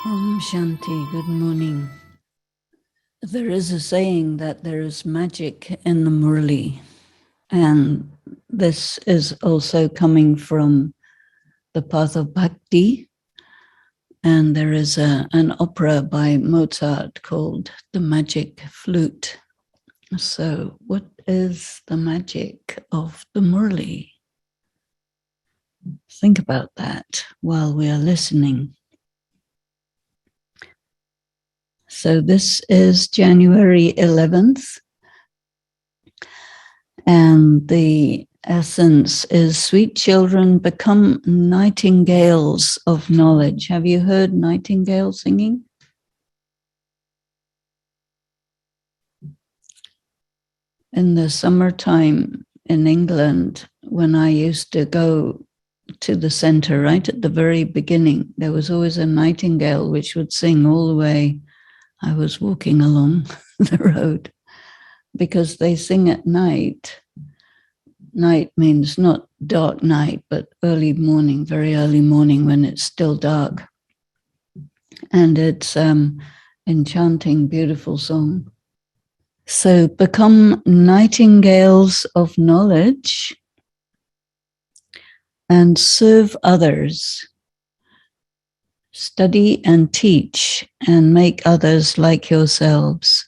Om Shanti, good morning. There is a saying that there is magic in the Murali, and this is also coming from the path of bhakti, and there is an opera by Mozart called The Magic Flute. So what is the magic of the Murali? Think about that while we are listening. So this is January 11th, and the essence is sweet children become nightingales of knowledge. Have you heard nightingale singing? In the summertime in England, when I used to go to the center, right at the very beginning, there was always a nightingale which would sing all the way. I was walking along the road because they sing at night. Night means not dark night, but early morning, very early morning when it's still dark. And it's enchanting, beautiful song. So become nightingales of knowledge and serve others. Study and teach and make others like yourselves.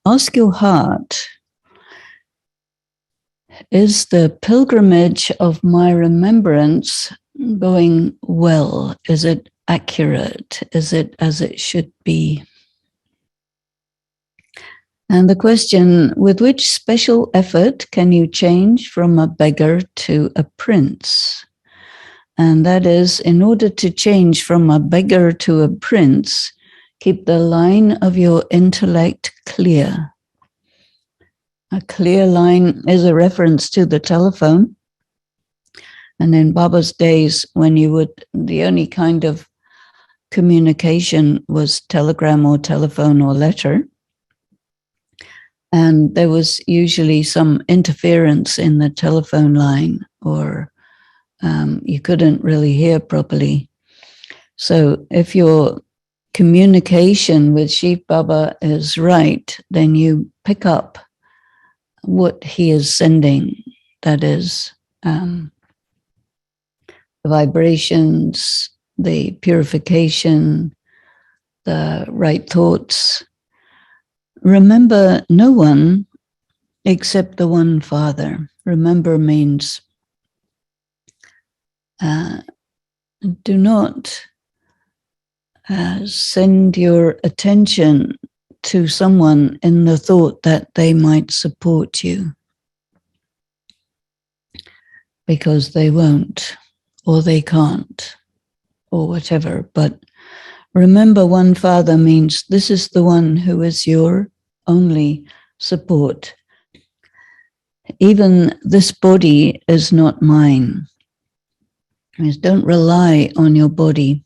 Ask your heart, is the pilgrimage of my remembrance going well? Is it accurate? Is it as it should be? And the question, with which special effort can you change from a beggar to a prince? And that is, in order to change from a beggar to a prince, keep the line of your intellect clear. A clear line is a reference to the telephone. And in Baba's days, when the only kind of communication was telegram or telephone or letter. And there was usually some interference in the telephone line, or you couldn't really hear properly. So if your communication with Shiv Baba is right, then you pick up what he is sending. That is the vibrations, the purification, the right thoughts. Remember no one except the one Father. Remember means do not send your attention to someone in the thought that they might support you, because they won't, or they can't, or whatever. But remember, one Father means this is the one who is your only support. Even this body is not mine. Means don't rely on your body.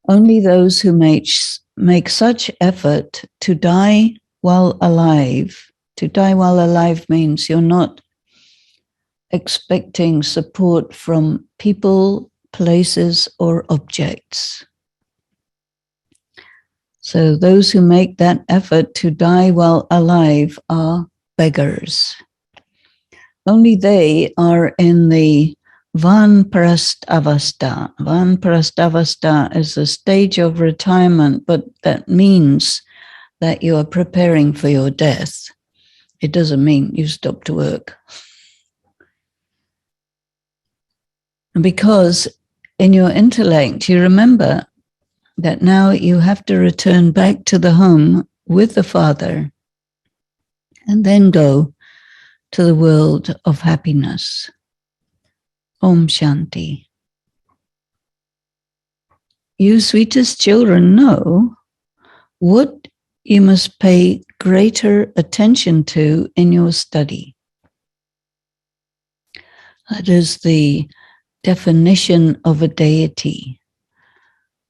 Only those who make such effort to die while alive. To die while alive means you're not expecting support from people, places, or objects. So those who make that effort to die while alive are beggars. Only they are in the Vanparast Avastha. Vanparast Avastha is a stage of retirement, but that means that you are preparing for your death. It doesn't mean you stop to work. Because in your intellect, you remember that now you have to return back to the home with the Father and then go to the world of happiness. Om Shanti. You sweetest children know what you must pay greater attention to in your study. That is the definition of a deity,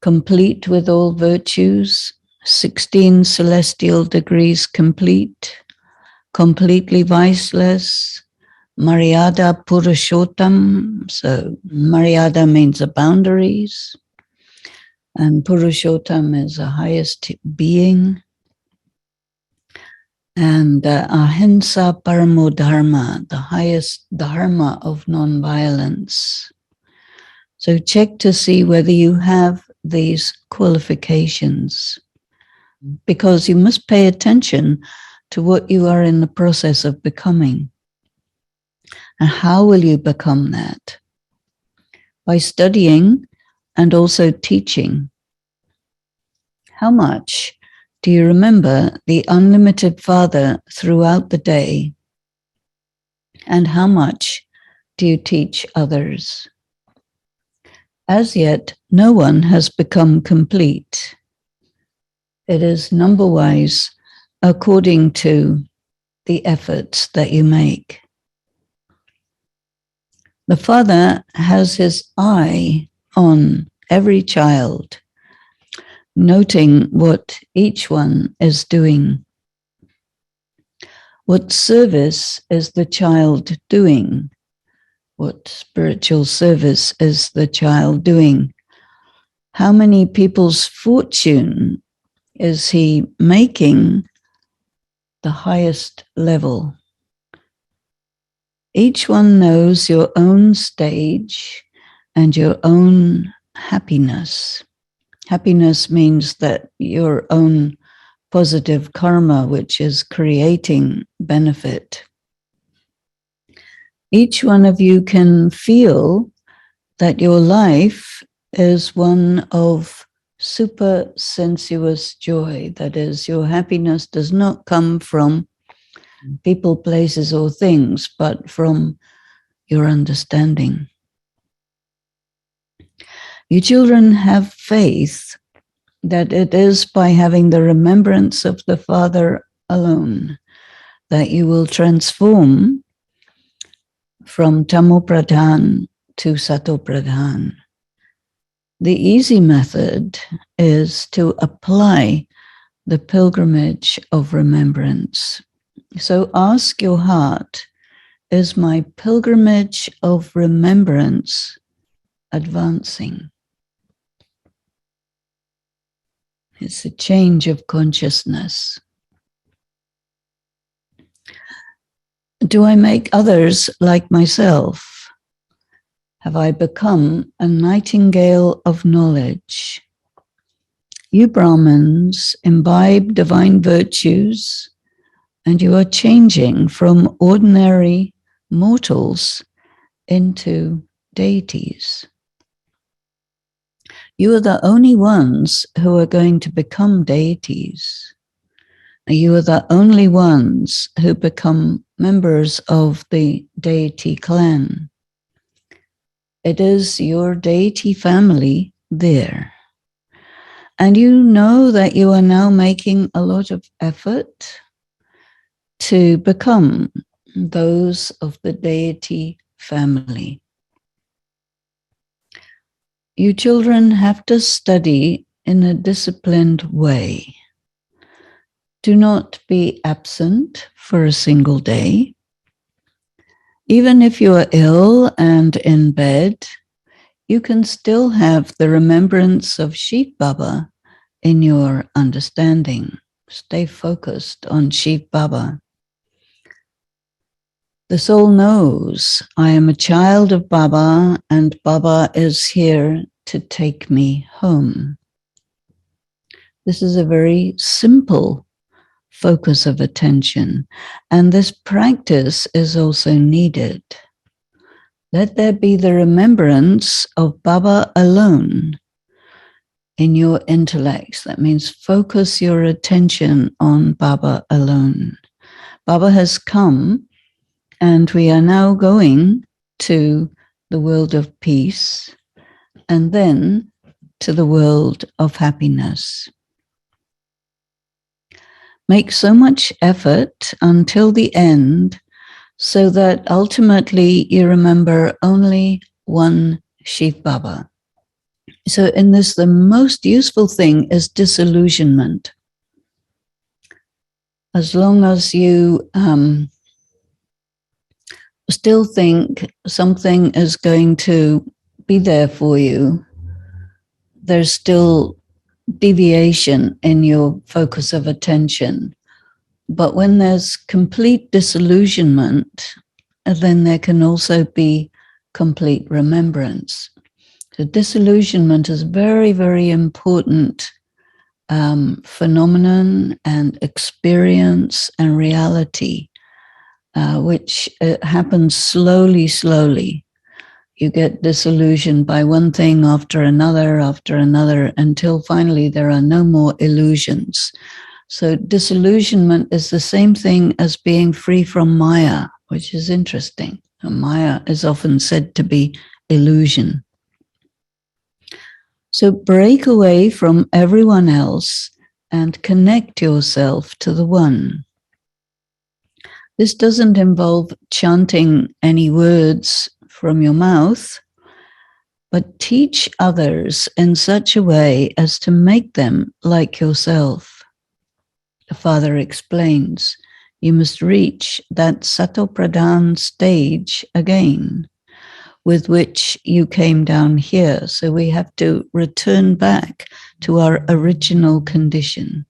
complete with all virtues, 16 celestial degrees complete, completely viceless, Maryada Purushottam. So Maryada means the boundaries, and Purushottam is the highest being. And Ahimsa Paramo Dharma, the highest dharma of non-violence. So check to see whether you have these qualifications, because you must pay attention to what you are in the process of becoming. And how will you become that? By studying and also teaching. How much do you remember the unlimited Father throughout the day? And how much do you teach others? As yet, no one has become complete. It is number-wise according to the efforts that you make. The Father has his eye on every child, noting what each one is doing. What service is the child doing? What spiritual service is the child doing? How many people's fortune is he making the highest level? Each one knows your own stage and your own happiness. Happiness means that your own positive karma, which is creating benefit. Each one of you can feel that your life is one of super sensuous joy. That is, your happiness does not come from people, places, or things, but from your understanding. You children have faith that it is by having the remembrance of the Father alone that you will transform from Tamo Pradhan to Sato Pradhan. The easy method is to apply the pilgrimage of remembrance. So ask your heart, is my pilgrimage of remembrance advancing? It's a change of consciousness. Do I make others like myself? Have I become a nightingale of knowledge? You Brahmins imbibe divine virtues, and you are changing from ordinary mortals into deities. You are the only ones who are going to become deities. You are the only ones who become members of the deity clan. It is your deity family there. And you know that you are now making a lot of effort to become those of the deity family. You children have to study in a disciplined way. Do not be absent for a single day. Even if you are ill and in bed, you can still have the remembrance of Shiv Baba in your understanding. Stay focused on Shiv Baba. The soul knows I am a child of Baba, and Baba is here to take me home. This is a very simple focus of attention. And this practice is also needed. Let there be the remembrance of Baba alone in your intellect. That means focus your attention on Baba alone. Baba has come, and we are now going to the world of peace and then to the world of happiness. Make so much effort until the end so that ultimately you remember only one Shiv Baba. So in this, the most useful thing is disillusionment. As long as you still think something is going to be there for you, there's still deviation in your focus of attention. But when there's complete disillusionment, then there can also be complete remembrance. So disillusionment is very, very important phenomenon and experience and reality, which happens slowly. You get disillusioned by one thing after another, until finally there are no more illusions. So disillusionment is the same thing as being free from Maya, which is interesting. And Maya is often said to be illusion. So break away from everyone else and connect yourself to the one. This doesn't involve chanting any words from your mouth, but teach others in such a way as to make them like yourself. The Father explains, you must reach that Satopradhan stage again, with which you came down here. So we have to return back to our original condition.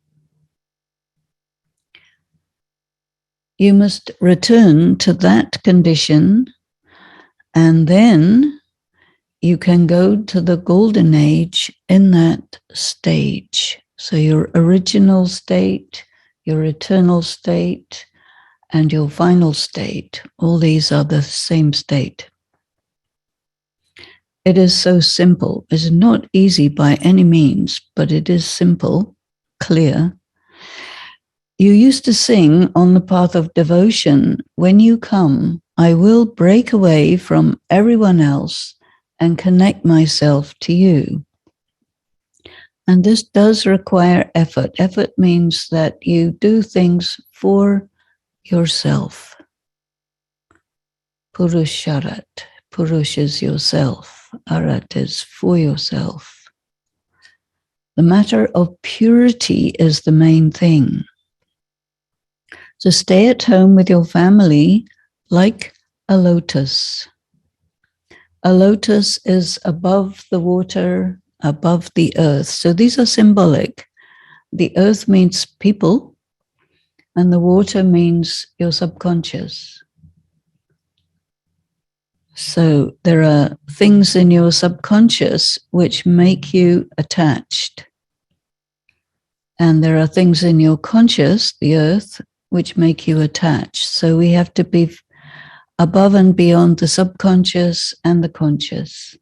You must return to that condition, and then you can go to the golden age in that stage. So your original state, your eternal state, and your final state, all these are the same state. It is so simple. It's not easy by any means, but it is simple, clear. You used to sing on the path of devotion, when you come, I will break away from everyone else and connect myself to you. And this does require effort. Effort means that you do things for yourself. Purusharat. Purush is yourself. Arat is for yourself. The matter of purity is the main thing. So stay at home with your family like a lotus. A lotus is above the water, above the earth. So these are symbolic. The earth means people, and the water means your subconscious. So there are things in your subconscious which make you attached. And there are things in your conscious, the earth, which make you attached. So we have to be above and beyond the subconscious and the conscious.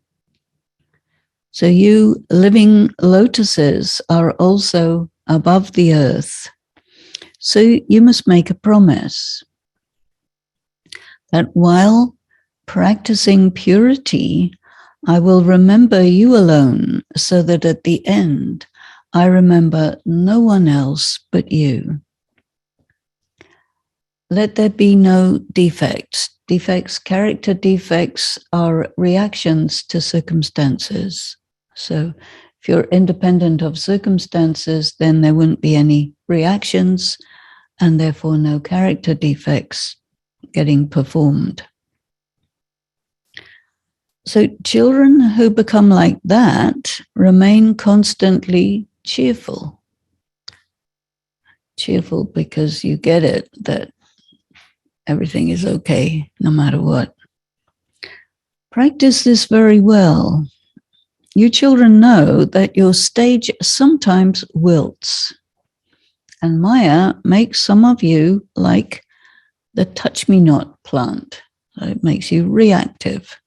So you living lotuses are also above the earth. So you must make a promise that while practicing purity, I will remember you alone, so that at the end, I remember no one else but you. Let there be no defects. Defects, character defects, are reactions to circumstances. So if you're independent of circumstances, then there wouldn't be any reactions and therefore no character defects getting performed. So children who become like that remain constantly cheerful. Cheerful because you get it, that everything is okay, no matter what. Practice this very well. You children know that your stage sometimes wilts. And Maya makes some of you like the touch-me-not plant. So it makes you reactive.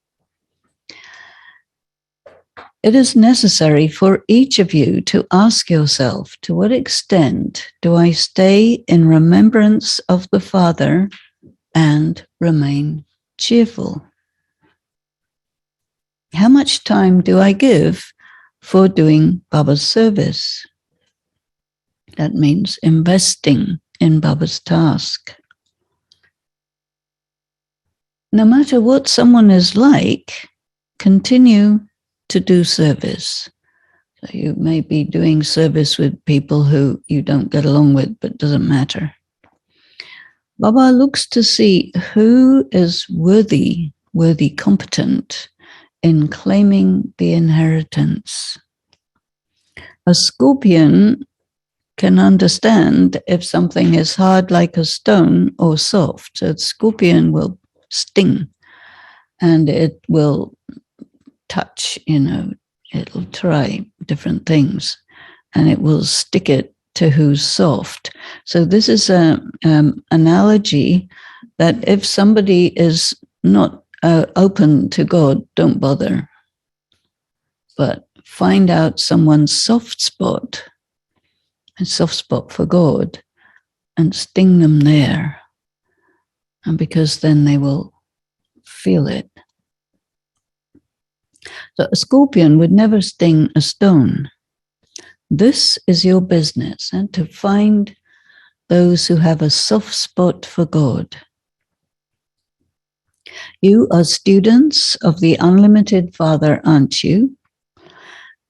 It is necessary for each of you to ask yourself, to what extent do I stay in remembrance of the Father and remain cheerful? How much time do I give for doing Baba's service? That means investing in Baba's task. No matter what someone is like, continue to do service. So you may be doing service with people who you don't get along with, but it doesn't matter. Baba looks to see who is worthy, competent in claiming the inheritance. A scorpion can understand if something is hard like a stone or soft. A scorpion will sting and it will touch, it'll try different things and it will stick it to who's soft. So this is an analogy that if somebody is not open to God, don't bother. But find out someone's soft spot, a soft spot for God, and sting them there. And because then they will feel it. So a scorpion would never sting a stone. This is your business, and to find those who have a soft spot for God. You are students of the Unlimited Father, aren't you?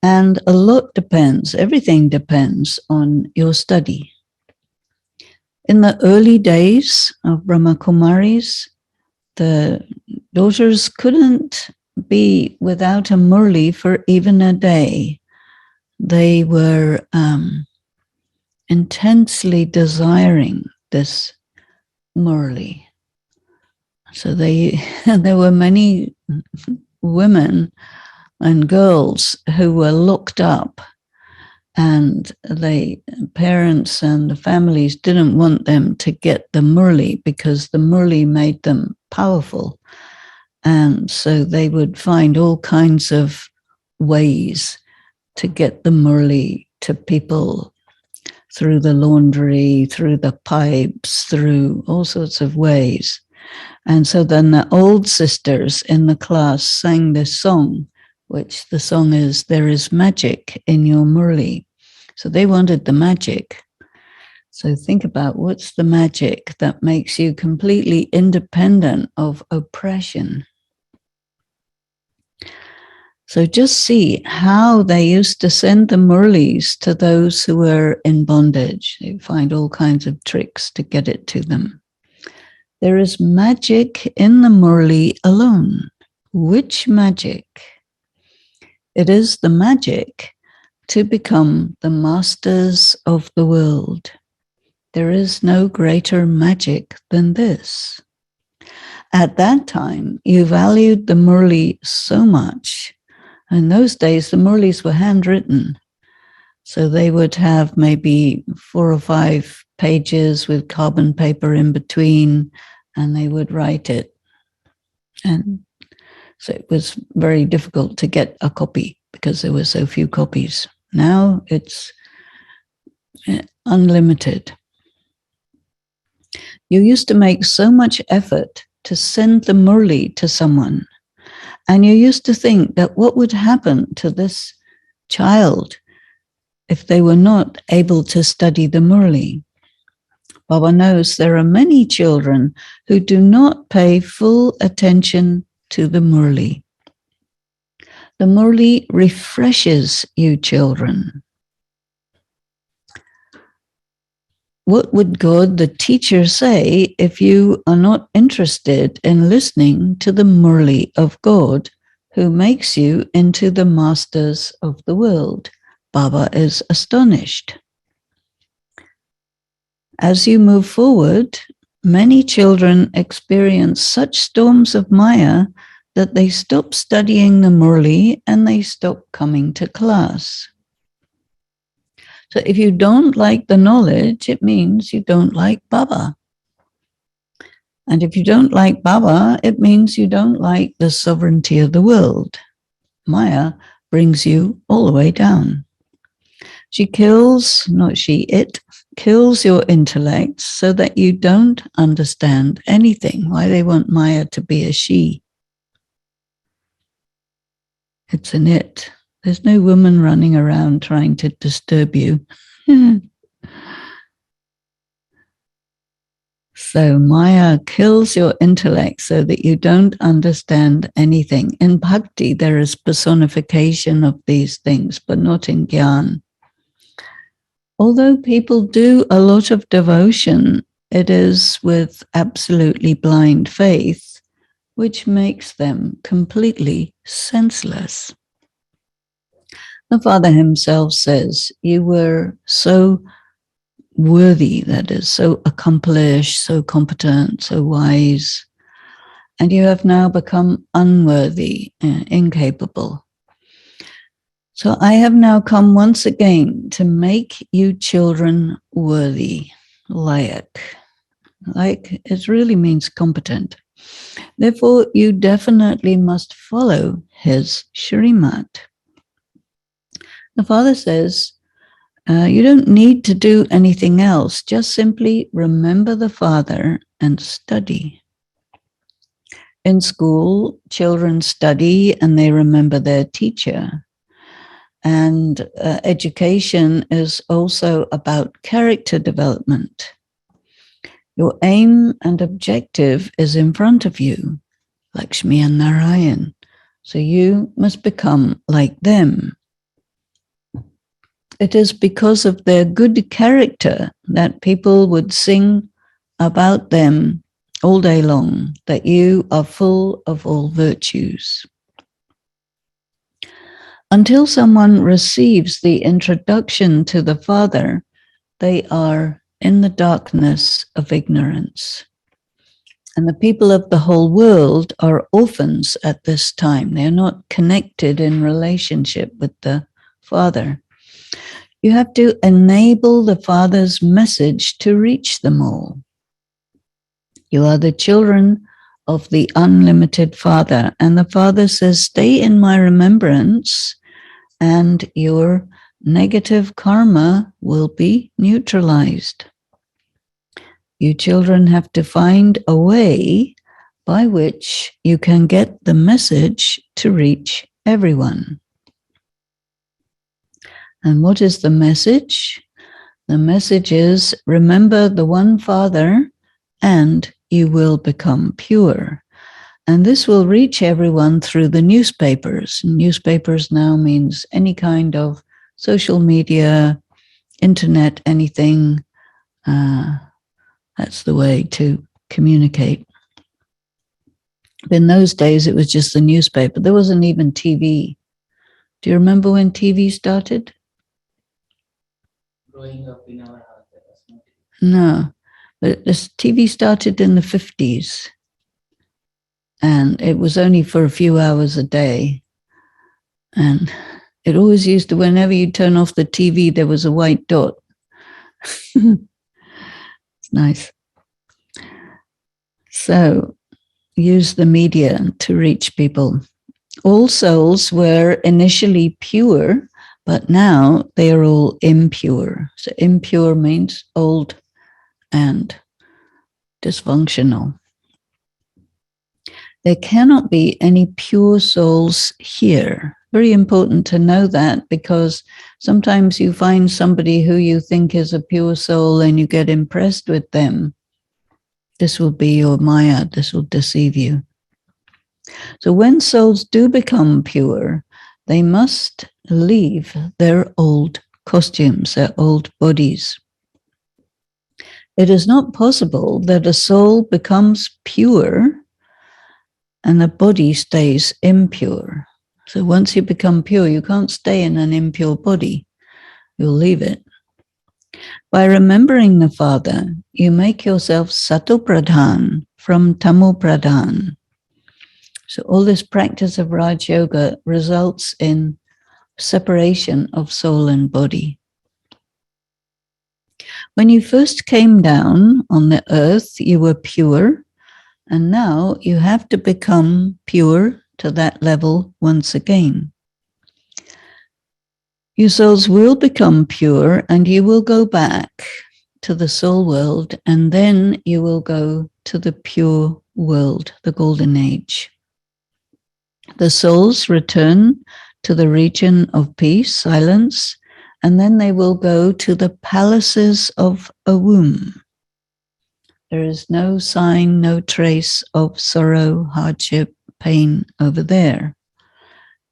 And a lot depends, everything depends on your study. In the early days of Brahma Kumaris, the daughters couldn't be without a Murali for even a day. They were intensely desiring this Murali. So there were many women and girls who were locked up, and the parents and the families didn't want them to get the Murali because the Murali made them powerful. And so they would find all kinds of ways to get the Murali to people through the laundry, through the pipes, through all sorts of ways. And so then the old sisters in the class sang this song, which the song is, "There is magic in your Murali." So they wanted the magic. So think about what's the magic that makes you completely independent of oppression. So just see how they used to send the Muralis to those who were in bondage. They find all kinds of tricks to get it to them. There is magic in the Murali alone. Which magic? It is the magic to become the masters of the world. There is no greater magic than this. At that time, you valued the Murali so much. In those days, the Muralis were handwritten. So they would have maybe 4 or 5 pages with carbon paper in between, and they would write it. And so it was very difficult to get a copy because there were so few copies. Now it's unlimited. You used to make so much effort to send the Murali to someone, and you used to think that what would happen to this child if they were not able to study the Murali. Baba knows there are many children who do not pay full attention to the Murali. The Murali refreshes you children. What would God, the teacher, say if you are not interested in listening to the Murali of God, who makes you into the masters of the world? Baba is astonished. As you move forward, many children experience such storms of Maya that they stop studying the Murali and they stop coming to class. So if you don't like the knowledge, it means you don't like Baba. And if you don't like Baba, it means you don't like the sovereignty of the world. Maya brings you all the way down. She kills, not she, it kills your intellect so that you don't understand anything. Why they want Maya to be a she. It's an it. There's no woman running around trying to disturb you. So Maya kills your intellect so that you don't understand anything. In bhakti, there is personification of these things, but not in Gyan. Although people do a lot of devotion, it is with absolutely blind faith, which makes them completely senseless. The Father himself says, you were so worthy, that is, so accomplished, so competent, so wise, and you have now become unworthy, incapable. So I have now come once again to make you children worthy, layak. Like, it really means competent. Therefore, you definitely must follow his Shrimat. The Father says, you don't need to do anything else. Just simply remember the Father and study. In school, children study and they remember their teacher. And education is also about character development. Your aim and objective is in front of you, Lakshmi and Narayan. So you must become like them. It is because of their good character that people would sing about them all day long, that you are full of all virtues. Until someone receives the introduction to the Father, they are in the darkness of ignorance. And the people of the whole world are orphans at this time. They are not connected in relationship with the Father. You have to enable the Father's message to reach them all. You are the children of the unlimited Father. And the Father says, stay in my remembrance and your negative karma will be neutralized. You children have to find a way by which you can get the message to reach everyone. And what is the message? The message is, remember the one Father and you will become pure. And this will reach everyone through the newspapers. Newspapers now means any kind of social media, internet, anything. That's the way to communicate. In those days, it was just the newspaper. There wasn't even TV. Do you remember when TV started? Growing up in our house, there was no TV. No, but this TV started in the 50s. And it was only for a few hours a day. And it always used to, whenever you turn off the TV, there was a white dot. It's nice. So use the media to reach people. All souls were initially pure, but now they are all impure. So impure means old and dysfunctional. There cannot be any pure souls here. Very important to know that, because sometimes you find somebody who you think is a pure soul and you get impressed with them. This will be your Maya. This will deceive you. So when souls do become pure, they must leave their old costumes, their old bodies. It is not possible that a soul becomes pure and the body stays impure. So once you become pure, you can't stay in an impure body. You'll leave it. By remembering the Father, you make yourself Sato Pradhan from Tamo Pradhan. So all this practice of Raj Yoga results in separation of soul and body. When you first came down on the earth, you were pure, and now you have to become pure to that level once again. Your souls will become pure, and you will go back to the soul world, and then you will go to the pure world, the golden age. The souls return to the region of peace, silence, and then they will go to the palaces of a womb. There is no sign, no trace of sorrow, hardship, pain over there.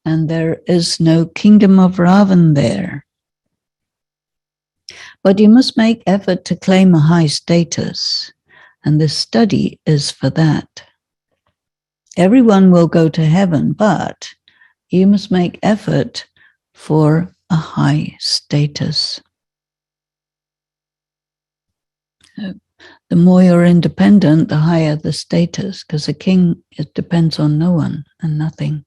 And there is no kingdom of Ravan there. But you must make effort to claim a high status, and this study is for that. Everyone will go to heaven, but you must make effort for a high status. The more you're independent, the higher the status, because a king, it depends on no one and nothing.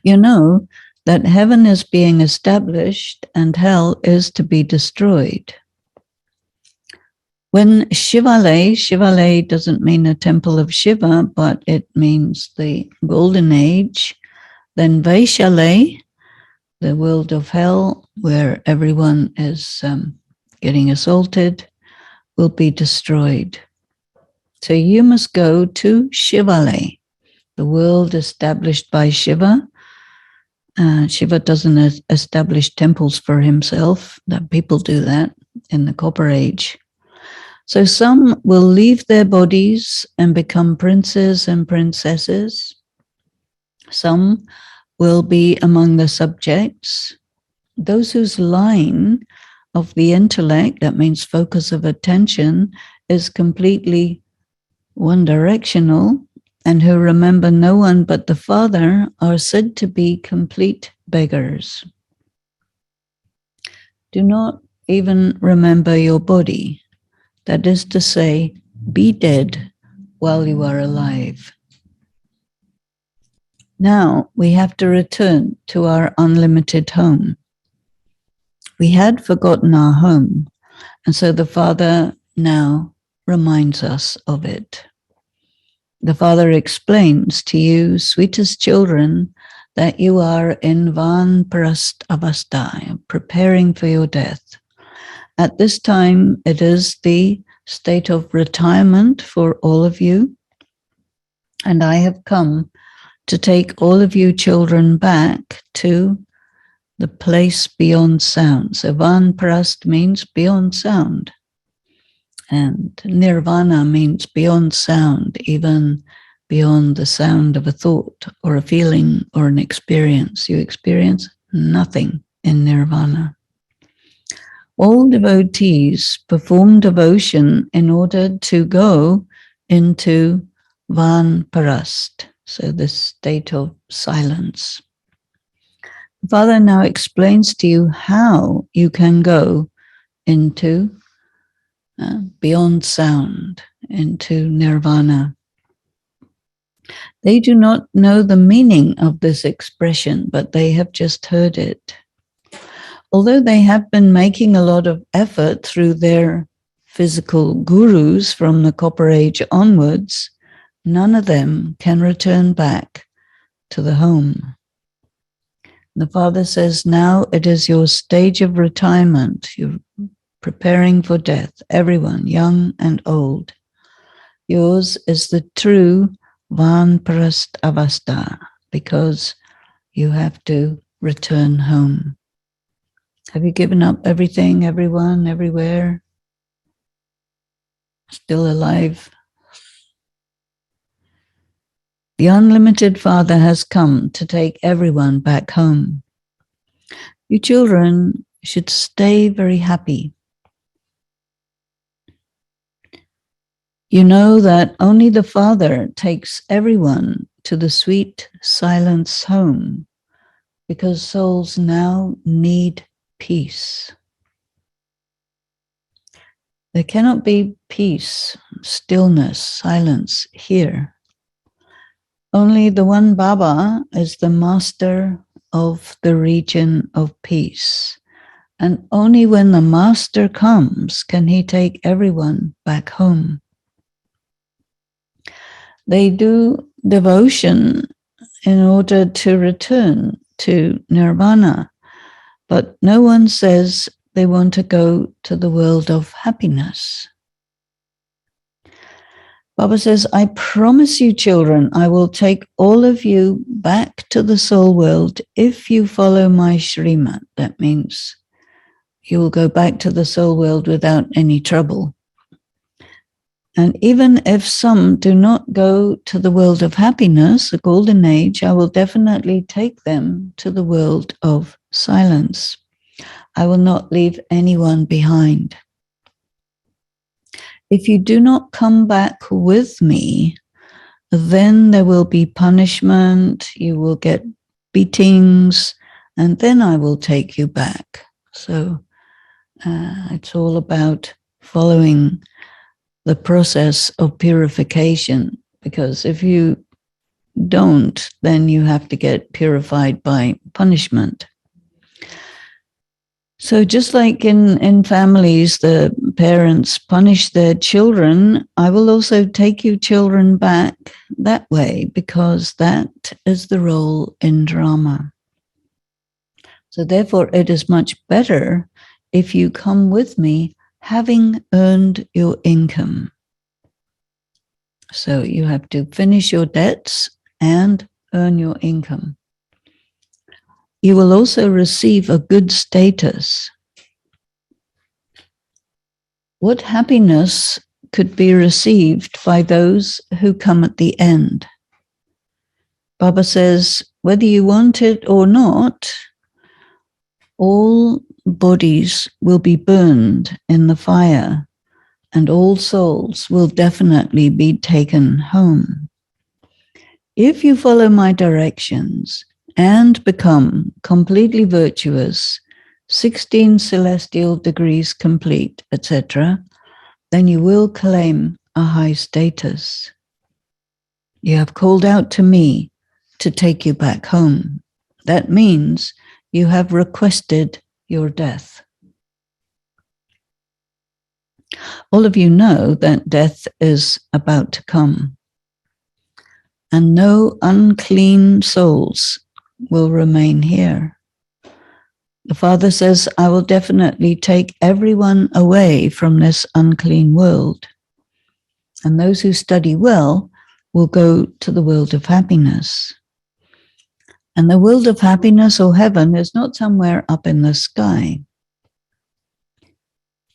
You know that heaven is being established and hell is to be destroyed. When Shivalay doesn't mean a temple of Shiva, but it means the golden age, then Vaishalay, the world of hell, where everyone is getting assaulted, will be destroyed. So you must go to Shivalay, the world established by Shiva. Shiva doesn't establish temples for himself. That people do that in the Copper Age. So some will leave their bodies and become princes and princesses. Some will be among the subjects. Those whose line of the intellect, that means focus of attention, is completely one directional, and who remember no one but the Father, are said to be complete beggars. Do not even remember your body. That is to say, be dead while you are alive. Now we have to return to our unlimited home. We had forgotten our home, and so the Father now reminds us of it. The Father explains to you, sweetest children, that you are in Vanparast Avastha, preparing for your death. At this time, it is the state of retirement for all of you, and I have come to take all of you children back to the place beyond sound. So Vanparast means beyond sound. And nirvana means beyond sound, even beyond the sound of a thought or a feeling or an experience. You experience nothing in nirvana. All devotees perform devotion in order to go into Vanparast, so this state of silence. The Father now explains to you how you can go into beyond sound, into nirvana. They do not know the meaning of this expression, but they have just heard it. Although they have been making a lot of effort through their physical gurus from the Copper Age onwards, none of them can return back to the home. The Father says, now it is your stage of retirement. You're preparing for death, everyone, young and old. Yours is the true Vanparast Avastha, because you have to return home. Have you given up everything, everyone, everywhere? Still alive? The unlimited Father has come to take everyone back home. You children should stay very happy. You know that only the Father takes everyone to the sweet silence home, because souls now need peace. There cannot be peace, stillness, silence here. Only the one Baba is the master of the region of peace. And only when the master comes can he take everyone back home. They do devotion in order to return to nirvana, but no one says they want to go to the world of happiness. Baba says, I promise you, children, I will take all of you back to the soul world if you follow my Srimad. That means you will go back to the soul world without any trouble. And even if some do not go to the world of happiness, the golden age, I will definitely take them to the world of silence. I will not leave anyone behind. If you do not come back with me, then there will be punishment, you will get beatings, and then I will take you back. So it's all about following the process of purification, because if you don't, then you have to get purified by punishment. So just like in families, the parents punish their children, I will also take you children back that way, because that is the role in drama. So therefore, it is much better if you come with me having earned your income. So you have to finish your debts and earn your income. You will also receive a good status. What happiness could be received by those who come at the end? Baba says, whether you want it or not, all bodies will be burned in the fire, and all souls will definitely be taken home. If you follow my directions and become completely virtuous, 16 celestial degrees complete, etc., then you will claim a high status. You have called out to me to take you back home. That means you have requested your death. All of you know that death is about to come, and no unclean souls will remain here. The Father says, I will definitely take everyone away from this unclean world, and those who study well will go to the world of happiness. And the world of happiness or heaven is not somewhere up in the sky.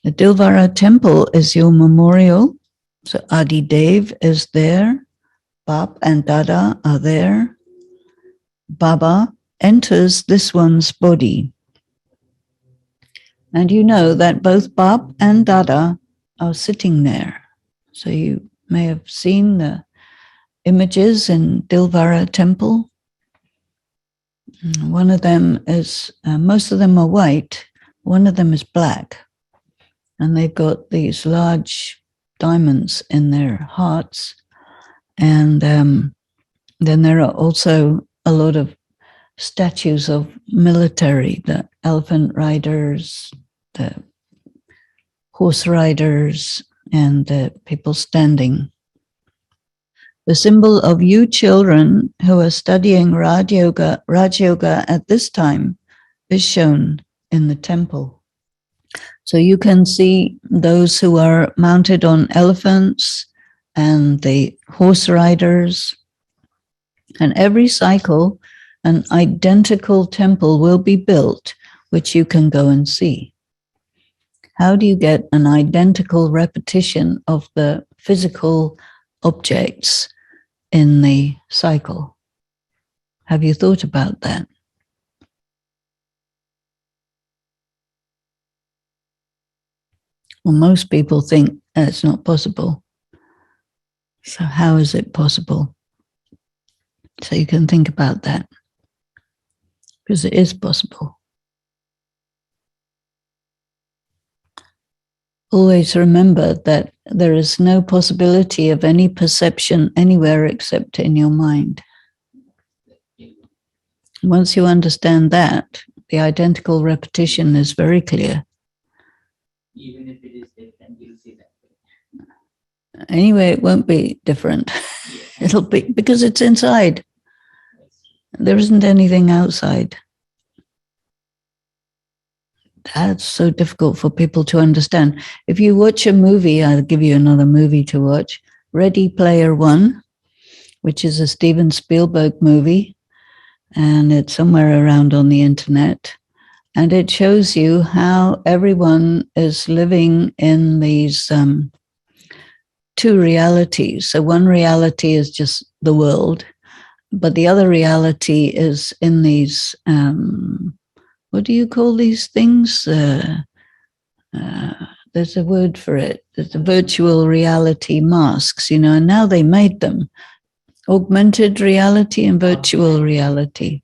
The Dilvara temple is your memorial. So Adi Dev is there. Bap and Dada are there. Baba enters this one's body. And you know that both Bap and Dada are sitting there. So you may have seen the images in Dilvara temple. One of them is, most of them are white. One of them is black. And they've got these large diamonds in their hearts. And then there are also a lot of statues of military, the elephant riders, the horse riders, and the people standing. The symbol of you children who are studying Raj Yoga at this time is shown in the temple. So you can see those who are mounted on elephants and the horse riders. And every cycle, an identical temple will be built, which you can go and see. How do you get an identical repetition of the physical objects in the cycle? Have you thought about that? Well, most people think it's not possible. So how is it possible? So you can think about that, because it is possible. Always remember that there is no possibility of any perception anywhere except in your mind. Once you understand that, the identical repetition is very clear. Even if it is different, you'll see that. Anyway, it won't be different. Yeah. It'll be because it's inside. There isn't anything outside. That's so difficult for people to understand. If you watch a movie, I'll give you another movie to watch, Ready Player One, which is a Steven Spielberg movie, and it's somewhere around on the internet. And it shows you how everyone is living in these two realities. So one reality is just the world, but the other reality is in these, what do you call these things? There's a word for it. There's the virtual reality masks, and now they made them. Augmented reality and virtual reality.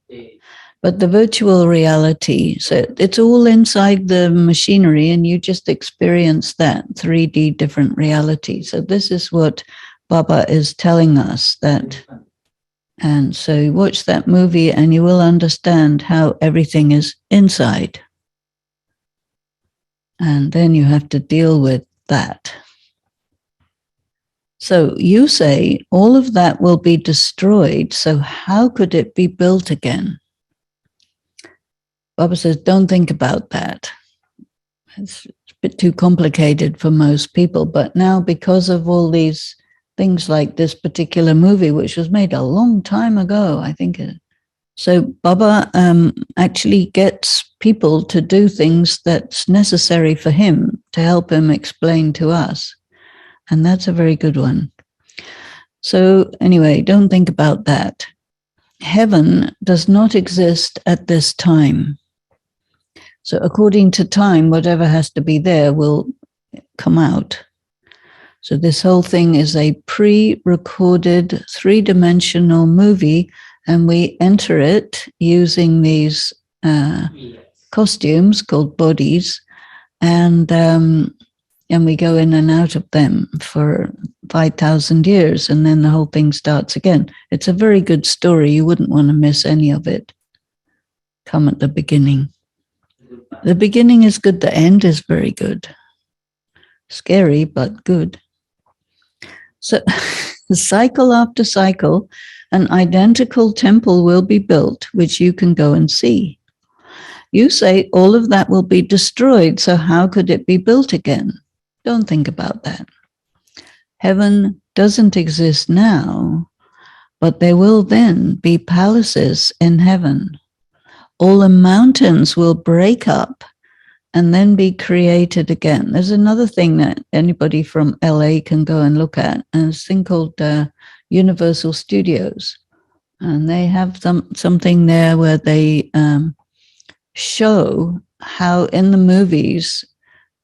But the virtual reality, so it's all inside the machinery and you just experience that 3D different reality. So this is what Baba is telling us that. And so watch that movie and you will understand how everything is inside. And then you have to deal with that. So you say all of that will be destroyed. So how could it be built again? Baba says, don't think about that. It's a bit too complicated for most people. But now because of all these things like this particular movie, which was made a long time ago, I think. So Baba actually gets people to do things that's necessary for him to help him explain to us. And that's a very good one. So anyway, don't think about that. Heaven does not exist at this time. So according to time, whatever has to be there will come out. So this whole thing is a pre-recorded three-dimensional movie, and we enter it using these costumes called bodies, and we go in and out of them for 5,000 years, and then the whole thing starts again. It's a very good story. You wouldn't want to miss any of it. Come at the beginning. The beginning is good. The end is very good. Scary, but good. So cycle after cycle, an identical temple will be built, which you can go and see. You say all of that will be destroyed, so how could it be built again? Don't think about that. Heaven doesn't exist now, but there will then be palaces in heaven. All the mountains will break up and then be created again. There's another thing that anybody from LA can go and look at, and it's a thing called Universal Studios. And they have something there where they show how in the movies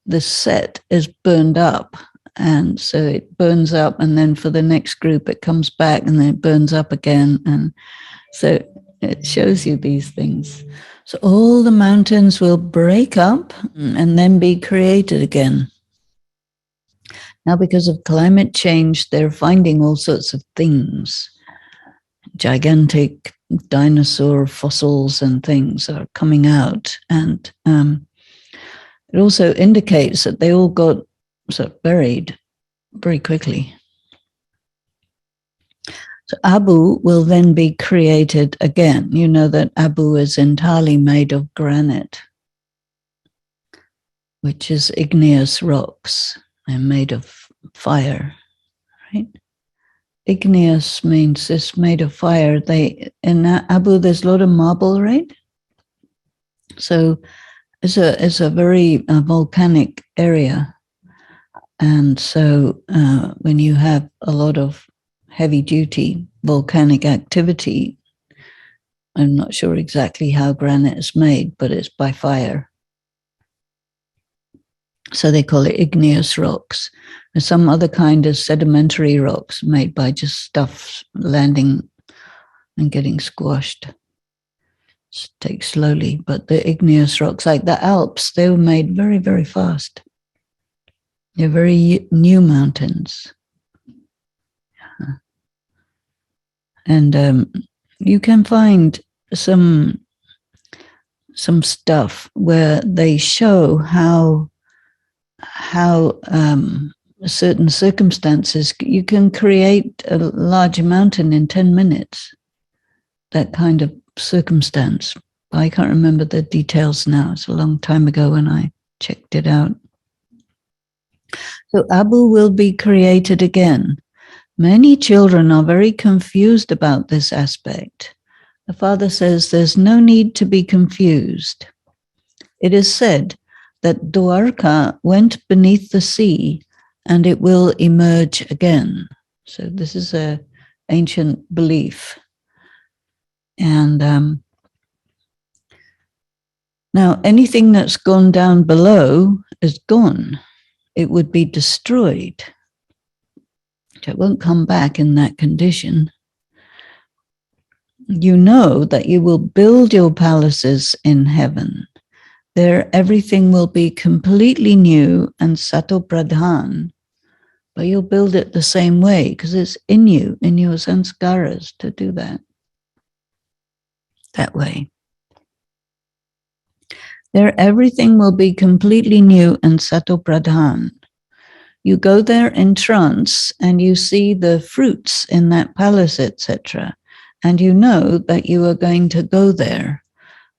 the set is burned up. And so it burns up, and then for the next group it comes back and then it burns up again. And so it shows you these things. So all the mountains will break up and then be created again. Now, because of climate change, they're finding all sorts of things. Gigantic dinosaur fossils and things are coming out. And it also indicates that they all got sort of buried very quickly. So Abu will then be created again. You know that Abu is entirely made of granite, which is igneous rocks and made of fire, right? Igneous means it's made of fire. In Abu, there's a lot of marble, right? So it's a very volcanic area. And so when you have a lot of heavy duty volcanic activity, I'm not sure exactly how granite is made, but it's by fire. So they call it igneous rocks. And some other kind of sedimentary rocks made by just stuff landing and getting squashed. It takes slowly, but the igneous rocks, like the Alps, they were made very, very fast. They're very new mountains. And you can find some some stuff where they show how certain circumstances, you can create a large mountain in 10 minutes, that kind of circumstance. I can't remember the details now. It's a long time ago when I checked it out. So Abu will be created again. Many children are very confused about this aspect. The father says there's no need to be confused. It is said that Dwarka went beneath the sea and it will emerge again. So this is an ancient belief. And now anything that's gone down below is gone. It would be destroyed. It won't come back in that condition. You know that you will build your palaces in heaven. There everything will be completely new and sato pradhan, but you'll build it the same way because it's in you, in your sanskaras to do that way. There everything will be completely new and sato pradhan. You go there in trance and you see the fruits in that palace, etc. And you know that you are going to go there.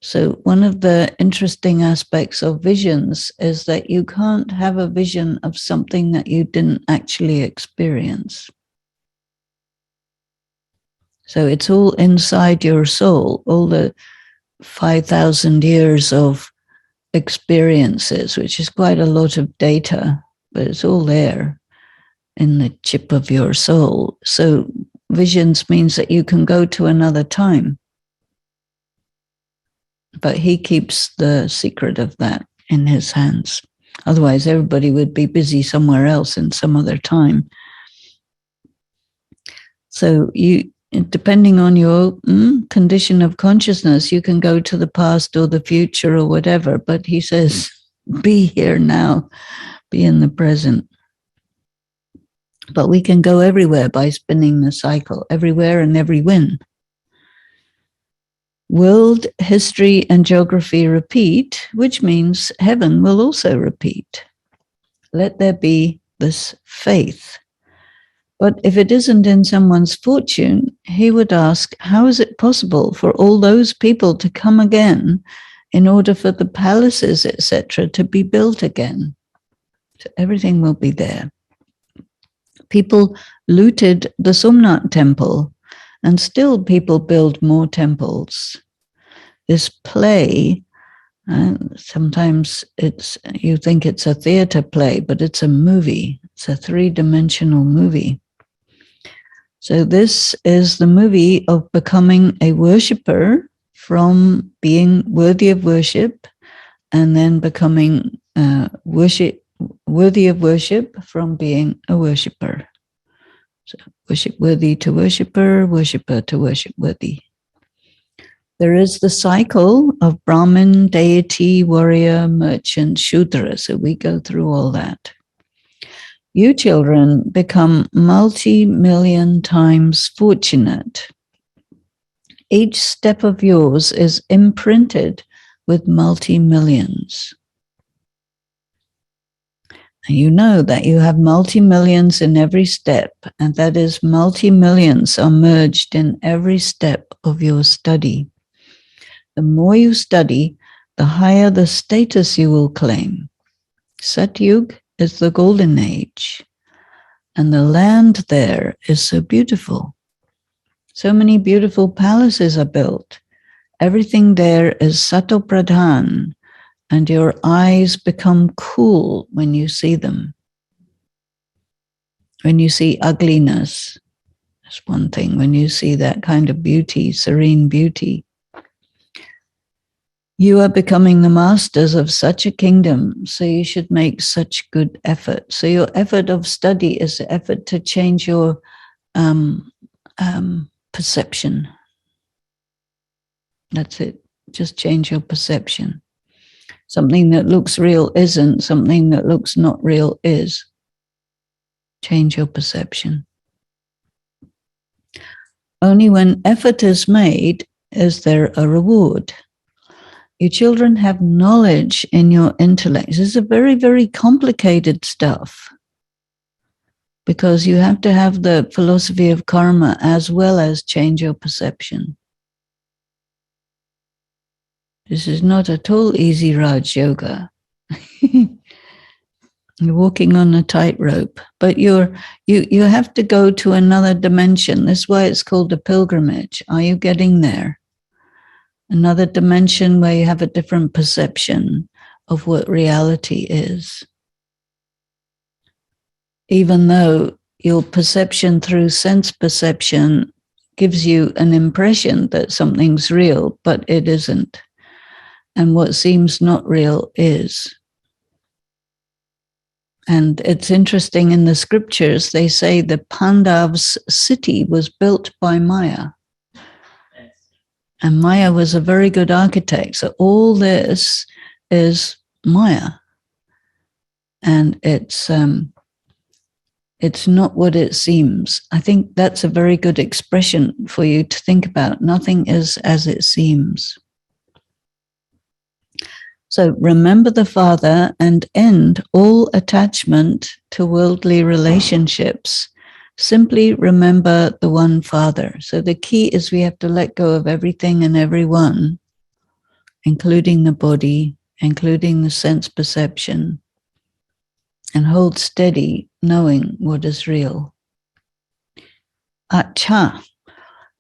So one of the interesting aspects of visions is that you can't have a vision of something that you didn't actually experience. So it's all inside your soul, all the 5,000 years of experiences, which is quite a lot of data, but it's all there in the chip of your soul. So visions means that you can go to another time. But he keeps the secret of that in his hands. Otherwise, everybody would be busy somewhere else in some other time. So you, depending on your condition of consciousness, you can go to the past or the future or whatever. But he says, be here now, be in the present. But we can go everywhere by spinning the cycle, everywhere and every win. World history and geography repeat, which means heaven will also repeat. Let there be this faith. But if it isn't in someone's fortune, he would ask, how is it possible for all those people to come again in order for the palaces, etc., to be built again? So everything will be there. People looted the Somnath temple, and still people build more temples. This play, sometimes you think it's a theater play, but it's a movie. It's a 3-dimensional movie. So this is the movie of becoming a worshipper from being worthy of worship, and then becoming worthy of worship from being a worshipper. So worship worthy to worshipper, worshipper to worship worthy. There is the cycle of Brahmin, deity, warrior, merchant, Shudra. So we go through all that. You children become multi-million times fortunate. Each step of yours is imprinted with multi-millions. And you know that you have multi-millions in every step, and that is multi-millions are merged in every step of your study. The more you study, the higher the status you will claim. Satyug is the golden age, and the land there is so beautiful. So many beautiful palaces are built. Everything there is Sato Pradhan, and your eyes become cool when you see them. When you see ugliness, that's one thing. When you see that kind of beauty, serene beauty, you are becoming the masters of such a kingdom, so you should make such good effort. So your effort of study is the effort to change your perception. That's it. Just change your perception. Something that looks real isn't, something that looks not real is. Change your perception. Only when effort is made is there a reward. You children have knowledge in your intellect. This is a very, very complicated stuff because you have to have the philosophy of karma as well as change your perception. This is not at all easy Raj Yoga. You're walking on a tightrope, but you have to go to another dimension. That's why it's called a pilgrimage. Are you getting there? Another dimension where you have a different perception of what reality is. Even though your perception through sense perception gives you an impression that something's real, but it isn't. And what seems not real is. And it's interesting in the scriptures, they say the Pandavs' city was built by Maya. And Maya was a very good architect. So all this is Maya. And it's not what it seems. I think that's a very good expression for you to think about. Nothing is as it seems. So remember the Father and end all attachment to worldly relationships. Simply remember the one Father. So the key is we have to let go of everything and everyone, including the body, including the sense perception, and hold steady knowing what is real. Acha.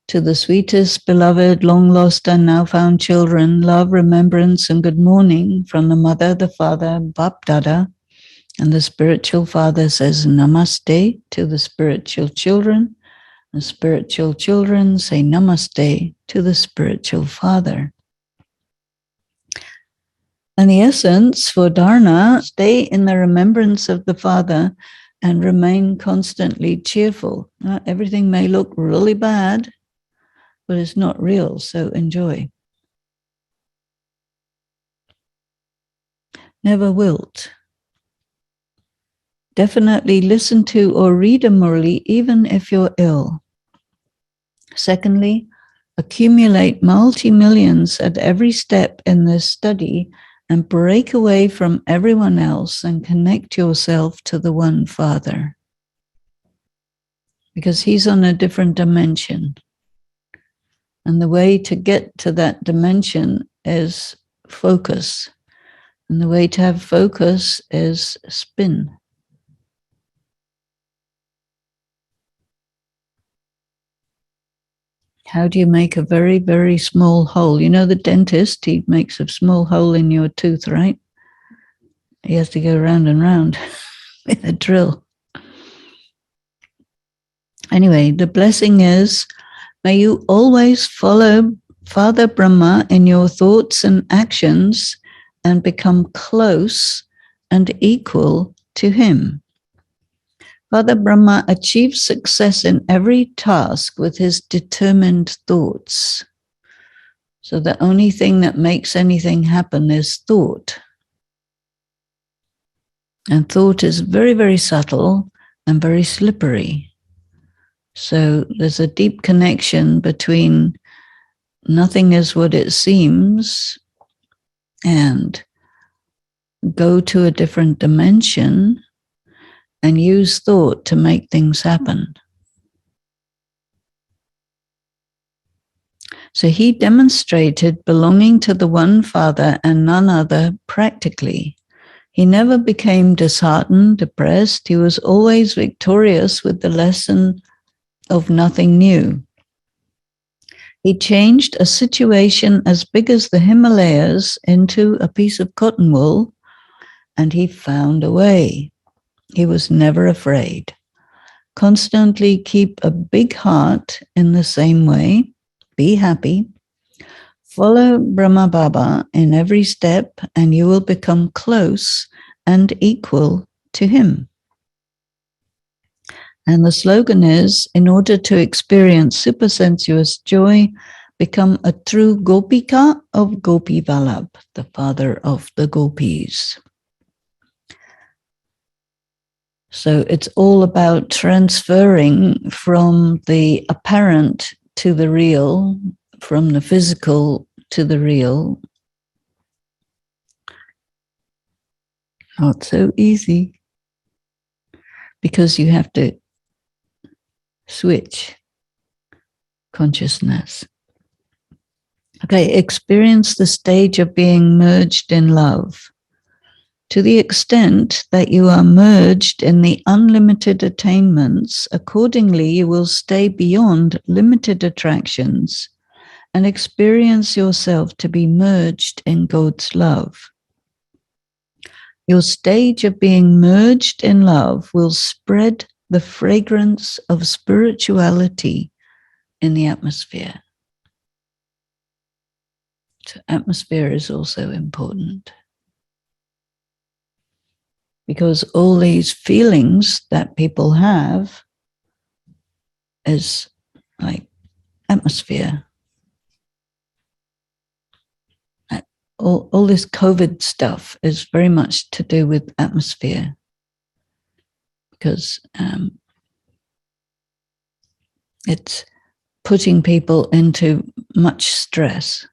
To the sweetest, beloved, long lost and now found children, love, remembrance, and good morning from the mother, the father, Bap Dada. And the spiritual father says namaste to the spiritual children. The spiritual children say namaste to the spiritual father. And the essence for dharna, stay in the remembrance of the father and remain constantly cheerful. Everything may look really bad, but it's not real, so enjoy. Never wilt. Definitely listen to or read a Murali even if you're ill. Secondly, accumulate multi-millions at every step in this study and break away from everyone else and connect yourself to the one Father. Because he's on a different dimension. And the way to get to that dimension is focus. And the way to have focus is spin. How do you make a very, very small hole? You know the dentist, he makes a small hole in your tooth, right? He has to go round and round with a drill. Anyway, the blessing is, may you always follow Father Brahma in your thoughts and actions and become close and equal to him. Father Brahma achieves success in every task with his determined thoughts. So the only thing that makes anything happen is thought. And thought is very, very subtle and very slippery. So there's a deep connection between nothing is what it seems and go to a different dimension and use thought to make things happen. So he demonstrated belonging to the one Father and none other practically. He never became disheartened, depressed. He was always victorious with the lesson of nothing new. He changed a situation as big as the Himalayas into a piece of cotton wool, and he found a way. He was never afraid. Constantly keep a big heart in the same way. Be happy. Follow Brahma Baba in every step, and you will become close and equal to him. And the slogan is, in order to experience supersensuous joy, become a true Gopika of Gopi Vallabh, the father of the gopis. So it's all about transferring from the apparent to the real, from the physical to the real, Not so easy, because you have to switch consciousness. Okay, experience the stage of being merged in love. To the extent that you are merged in the unlimited attainments, accordingly, you will stay beyond limited attractions and experience yourself to be merged in God's love. Your stage of being merged in love will spread the fragrance of spirituality in the atmosphere. So atmosphere is also important, because all these feelings that people have is like atmosphere. All this COVID stuff is very much to do with atmosphere, because it's putting people into much stress.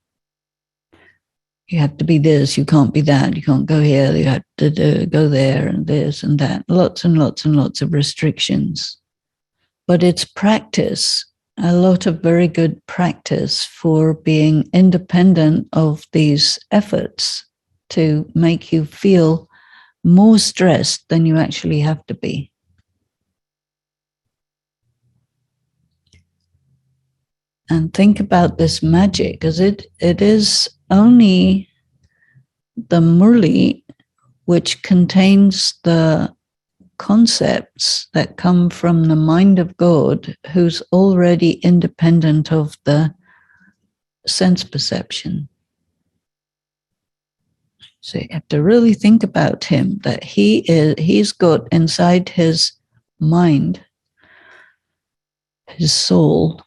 You have to be this, you can't be that, you can't go here, you have to go there, and this and that. Lots and lots and lots of restrictions. But it's practice, a lot of very good practice for being independent of these efforts to make you feel more stressed than you actually have to be. And think about this magic, because it is only the Murali which contains the concepts that come from the mind of God, who's already independent of the sense perception. So you have to really think about him, that he's got inside his mind, his soul,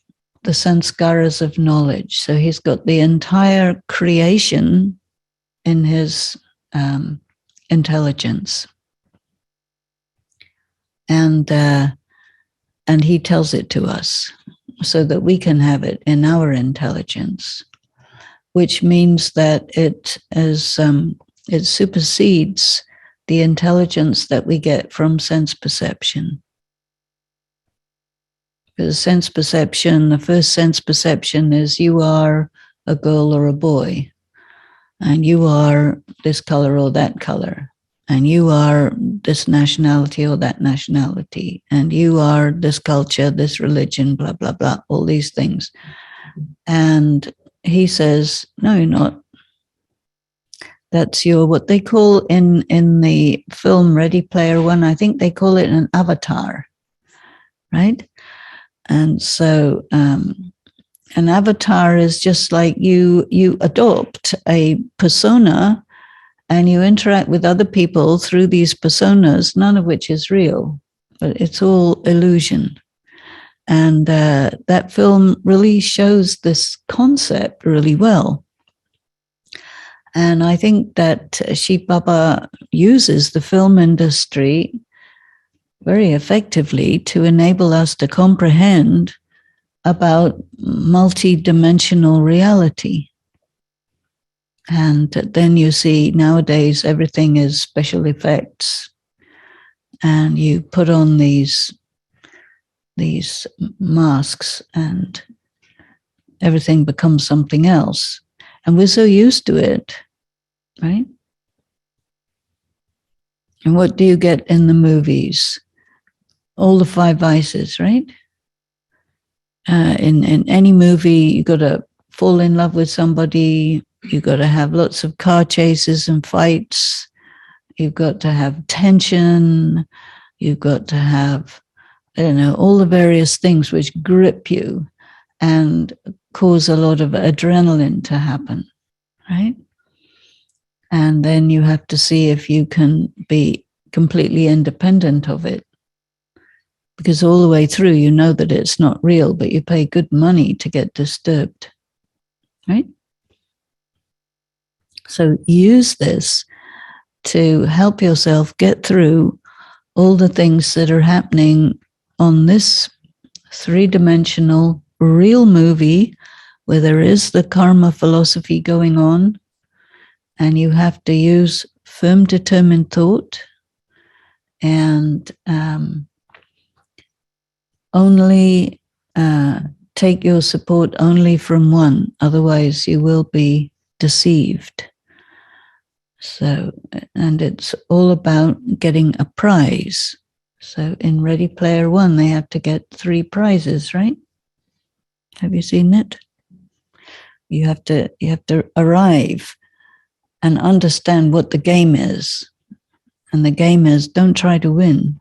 the sanskaras of knowledge. So he's got the entire creation in his intelligence, and he tells it to us so that we can have it in our intelligence, which means that it supersedes the intelligence that we get from sense perception. Because sense perception, the first sense perception is you are a girl or a boy, and you are this color or that color, and you are this nationality or that nationality, and you are this culture, this religion, blah, blah, blah, all these things. And he says, no, you're not. That's your, what they call in the film Ready Player One, I think they call it an avatar, right? And so an avatar is just like you adopt a persona and you interact with other people through these personas, none of which is real, but it's all illusion. And that film really shows this concept really well. And I think that Shiv Baba uses the film industry very effectively to enable us to comprehend about multi-dimensional reality. And then you see nowadays everything is special effects, and you put on these masks and everything becomes something else. And we're so used to it, right? And what do you get in the movies? All the five vices, right? In any movie, you got to fall in love with somebody. You got to have lots of car chases and fights. You've got to have tension. You've got to have, I don't know, all the various things which grip you and cause a lot of adrenaline to happen, right? And then you have to see if you can be completely independent of it. Because all the way through, you know that it's not real, but you pay good money to get disturbed, right? So use this to help yourself get through all the things that are happening on this three-dimensional real movie where there is the karma philosophy going on, and you have to use firm, determined thought, and only take your support only from one, otherwise you will be deceived. So, and it's all about getting a prize. So in Ready Player One, they have to get 3 prizes, right? Have you seen it? You have to arrive and understand what the game is. And the game is, don't try to win.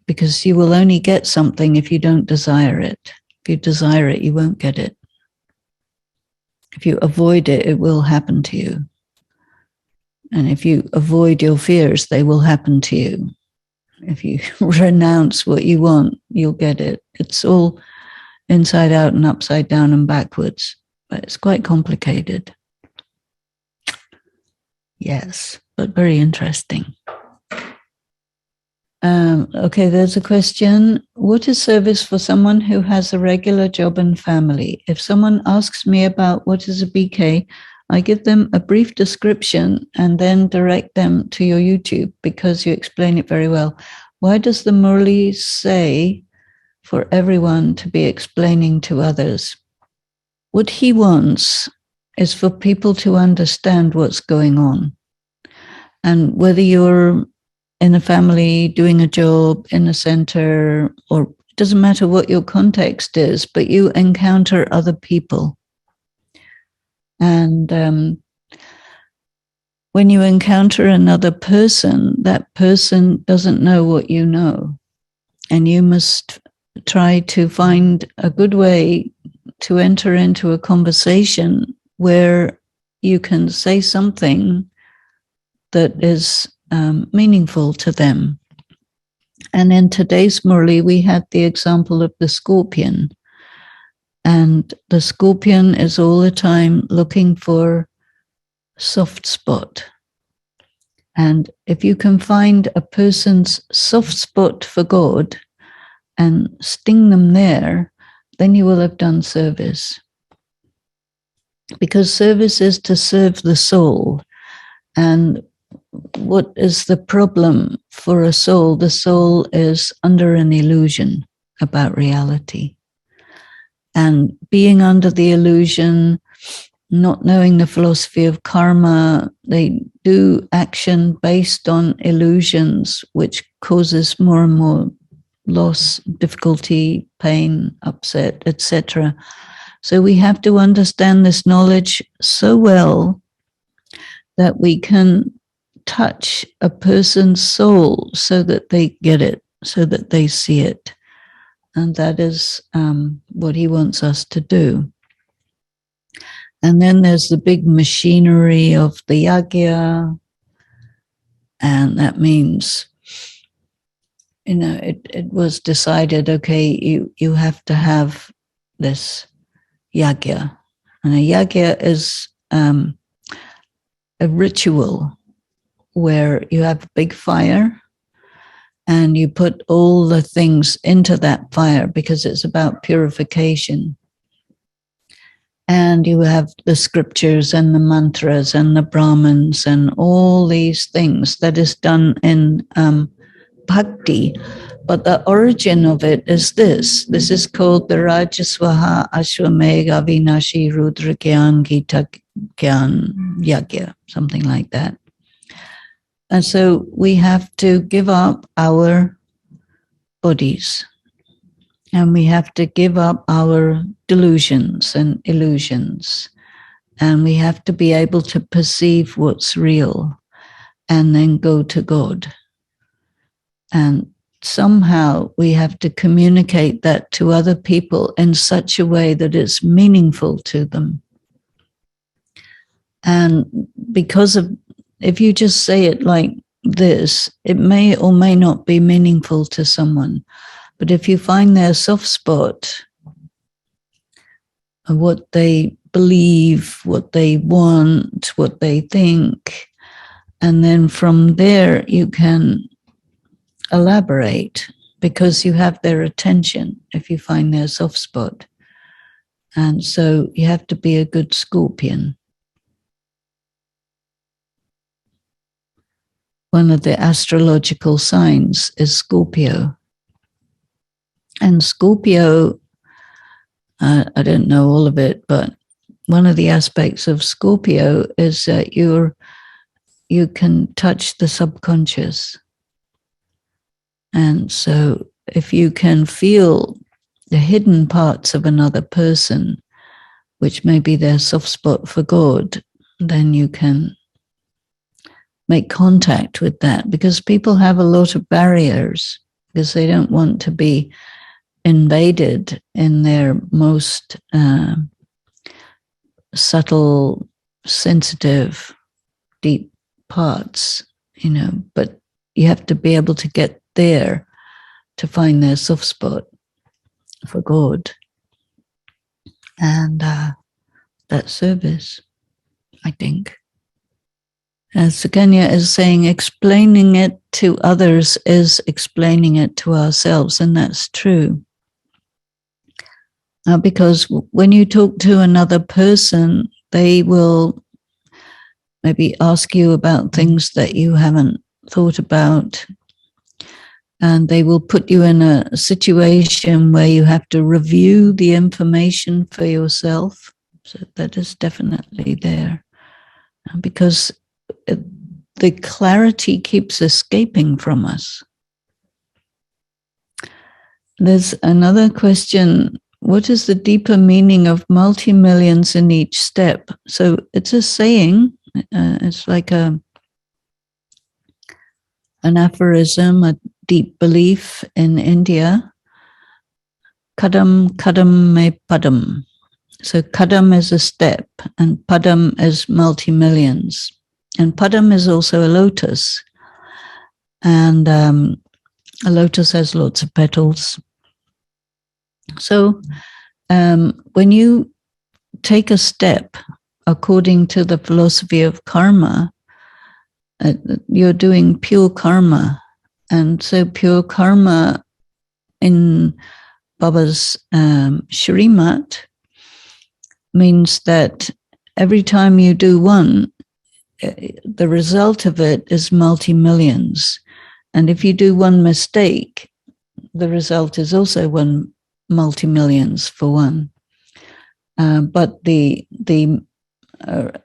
Because you will only get something if you don't desire it. If you desire it, you won't get it. If you avoid it, it will happen to you. And if you avoid your fears, they will happen to you. If you renounce what you want, you'll get it. It's all inside out and upside down and backwards, but it's quite complicated. Yes, but very interesting. Okay, there's a question. What is service for someone who has a regular job and family? If someone asks me about what is a BK, I give them a brief description and then direct them to your YouTube because you explain it very well. Why does the Murali say for everyone to be explaining to others? What he wants is for people to understand what's going on. And whether you're in a family, doing a job, in a center, or it doesn't matter what your context is, but you encounter other people. And when you encounter another person, that person doesn't know what you know. And you must try to find a good way to enter into a conversation where you can say something that is meaningful to them. And in today's Murali, we had the example of the scorpion. And the scorpion is all the time looking for soft spot. And if you can find a person's soft spot for God and sting them there, then you will have done service. Because service is to serve the soul. And what is the problem for a soul? The soul is under an illusion about reality. And being under the illusion, not knowing the philosophy of karma, they do action based on illusions, which causes more and more loss, difficulty, pain, upset, etc. So we have to understand this knowledge so well that we can touch a person's soul so that they get it, so that they see it. And that is what he wants us to do. And then there's the big machinery of the yagya. And that means, it was decided, okay, you have to have this yagya. And a yagya is a ritual where you have a big fire and you put all the things into that fire because it's about purification. And you have the scriptures and the mantras and the Brahmins and all these things that is done in bhakti. But the origin of it is this. This is called the Rajaswaha Ashwamegha Vinashi Rudra Gyan Gita Gyan Yagya, something like that. And so we have to give up our bodies. And we have to give up our delusions and illusions. And we have to be able to perceive what's real and then go to God. And somehow we have to communicate that to other people in such a way that it's meaningful to them. And because of, if you just say it like this, it may or may not be meaningful to someone. But if you find their soft spot, what they believe, what they want, what they think, and then from there you can elaborate because you have their attention if you find their soft spot. And so you have to be a good scorpion. one of the astrological signs is Scorpio. And Scorpio, I don't know all of it, but one of the aspects of Scorpio is that you can touch the subconscious. And so if you can feel the hidden parts of another person, which may be their soft spot for God, then you can make contact with that, because people have a lot of barriers because they don't want to be invaded in their most subtle, sensitive, deep parts, but you have to be able to get there to find their soft spot for God. And that service, I think. As Sukanya is saying, explaining it to others is explaining it to ourselves, and that's true. Because when you talk to another person, they will maybe ask you about things that you haven't thought about, and they will put you in a situation where you have to review the information for yourself. So that is definitely there, because the clarity keeps escaping from us. There's another question. What is the deeper meaning of multi-millions in each step? So it's a saying. It's like an aphorism, a deep belief in India. Kadam kadam me padam. So kadam is a step, and padam is multi-millions. And padam is also a lotus. And a lotus has lots of petals. So when you take a step according to the philosophy of karma, you're doing pure karma. And so pure karma in Baba's Shrimat means that every time you do one, the result of it is multi-millions. And if you do one mistake, the result is also one multi-millions for one. But the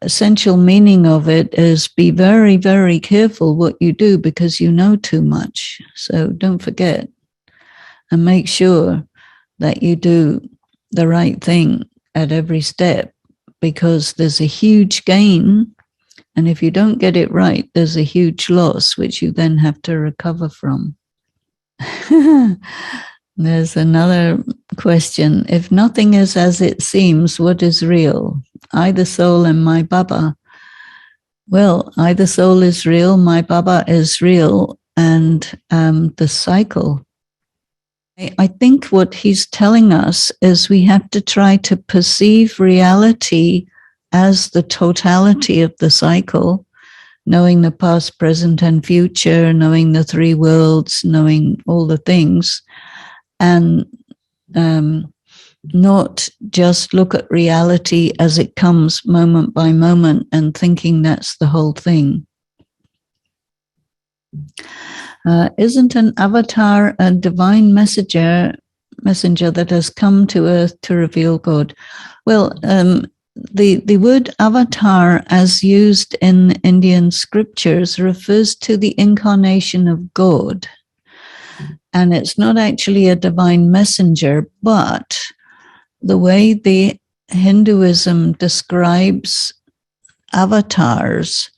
essential meaning of it is be very, very careful what you do, because you know too much. So don't forget, and make sure that you do the right thing at every step, because there's a huge gain. And if you don't get it right, there's a huge loss, which you then have to recover from. There's another question. If nothing is as it seems, what is real? I, the soul, and my Baba. Well, I, the soul, is real. My Baba is real. And the cycle. I think what he's telling us is we have to try to perceive reality as the totality of the cycle, knowing the past, present, and future, knowing the three worlds, knowing all the things, and not just look at reality as it comes moment by moment and thinking that's the whole thing. Isn't an avatar a divine messenger that has come to earth to reveal God? Well, the word avatar, as used in Indian scriptures, refers to the incarnation of God. And it's not actually a divine messenger, but the way the Hinduism describes avatars,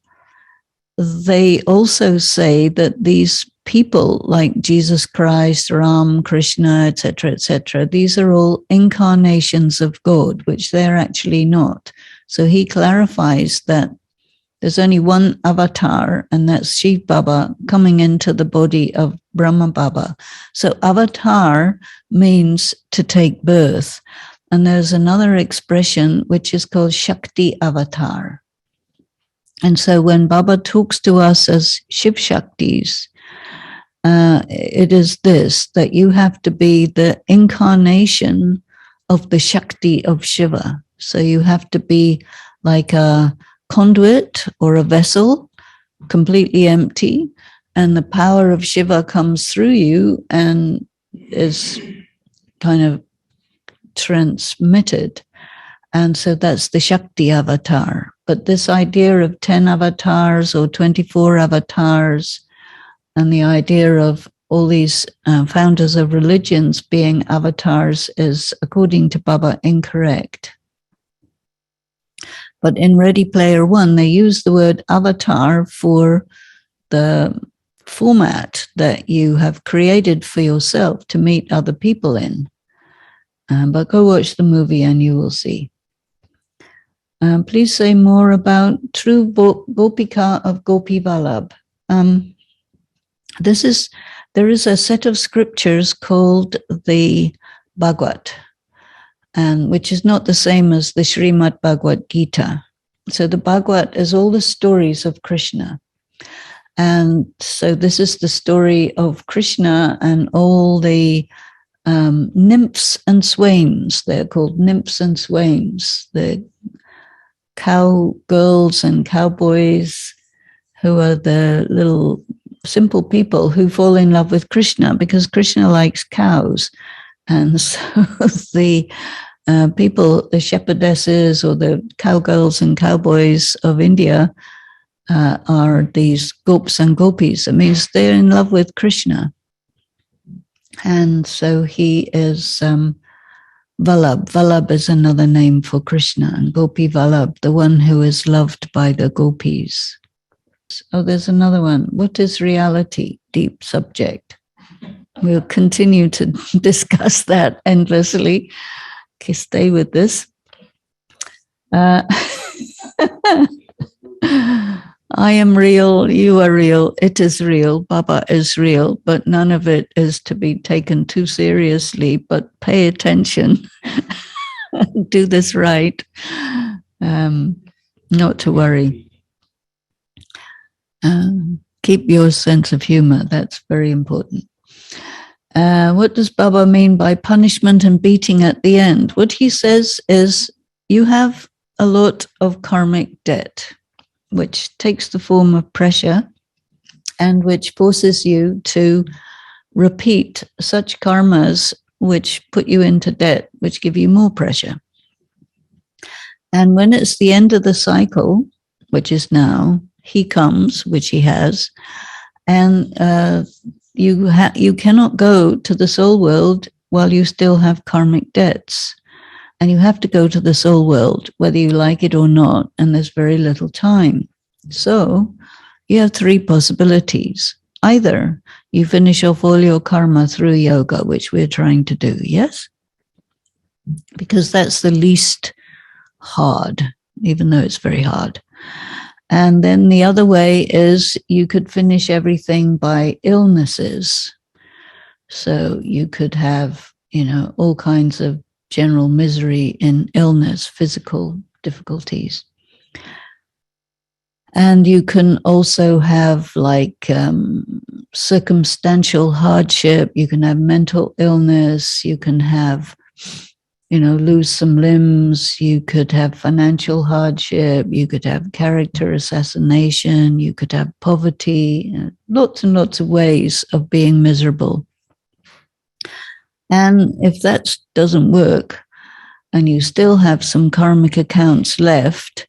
they also say that these people like Jesus Christ, Ram, Krishna, etc., these are all incarnations of God, which they're actually not. So he clarifies that there's only one avatar, and that's Shiv Baba coming into the body of Brahma Baba. So avatar means to take birth. And there's another expression which is called Shakti Avatar. And so when Baba talks to us as Shiv Shaktis, it is this, that you have to be the incarnation of the Shakti of Shiva. So you have to be like a conduit or a vessel completely empty, and the power of Shiva comes through you and is kind of transmitted. And so that's the Shakti Avatar. But this idea of 10 avatars or 24 avatars, and the idea of all these founders of religions being avatars is, according to Baba, incorrect. But in Ready Player One, they use the word avatar for the format that you have created for yourself to meet other people in. But go watch the movie and you will see. Please say more about True Gopika of Gopi Vallabh. There is a set of scriptures called the Bhagavad, and which is not the same as the Srimad Bhagavad Gita. So the Bhagavad is all the stories of Krishna. And so this is the story of Krishna and all the nymphs and swains. They're called nymphs and swains, the cowgirls and cowboys who are the little simple people who fall in love with Krishna because Krishna likes cows. And so the people, the shepherdesses or the cowgirls and cowboys of India are these gops and gopis. It means they're in love with Krishna. And so he is Vallabh. Vallabh is another name for Krishna, and Gopi Vallabh, the one who is loved by the gopis. Oh, there's another one. What is reality? Deep subject. We'll continue to discuss that endlessly. Okay, stay with this. I am real, you are real, it is real, Baba is real, but none of it is to be taken too seriously, but pay attention. Do this right. Not to worry. Keep your sense of humor. That's very important. What does Baba mean by punishment and beating at the end? What he says is you have a lot of karmic debt, which takes the form of pressure and which forces you to repeat such karmas which put you into debt, which give you more pressure. And when it's the end of the cycle, which is now, he comes, which he has, and you cannot go to the soul world while you still have karmic debts. And you have to go to the soul world, whether you like it or not, and there's very little time. So you have three possibilities. Either you finish off all your karma through yoga, which we're trying to do, yes? Because that's the least hard, even though it's very hard. And then the other way is you could finish everything by illnesses. So you could have, all kinds of general misery in illness, physical difficulties. And you can also have circumstantial hardship. You can have mental illness. You can have, lose some limbs. You could have financial hardship. You could have character assassination. You could have poverty. Lots and lots of ways of being miserable. And if that doesn't work, and you still have some karmic accounts left,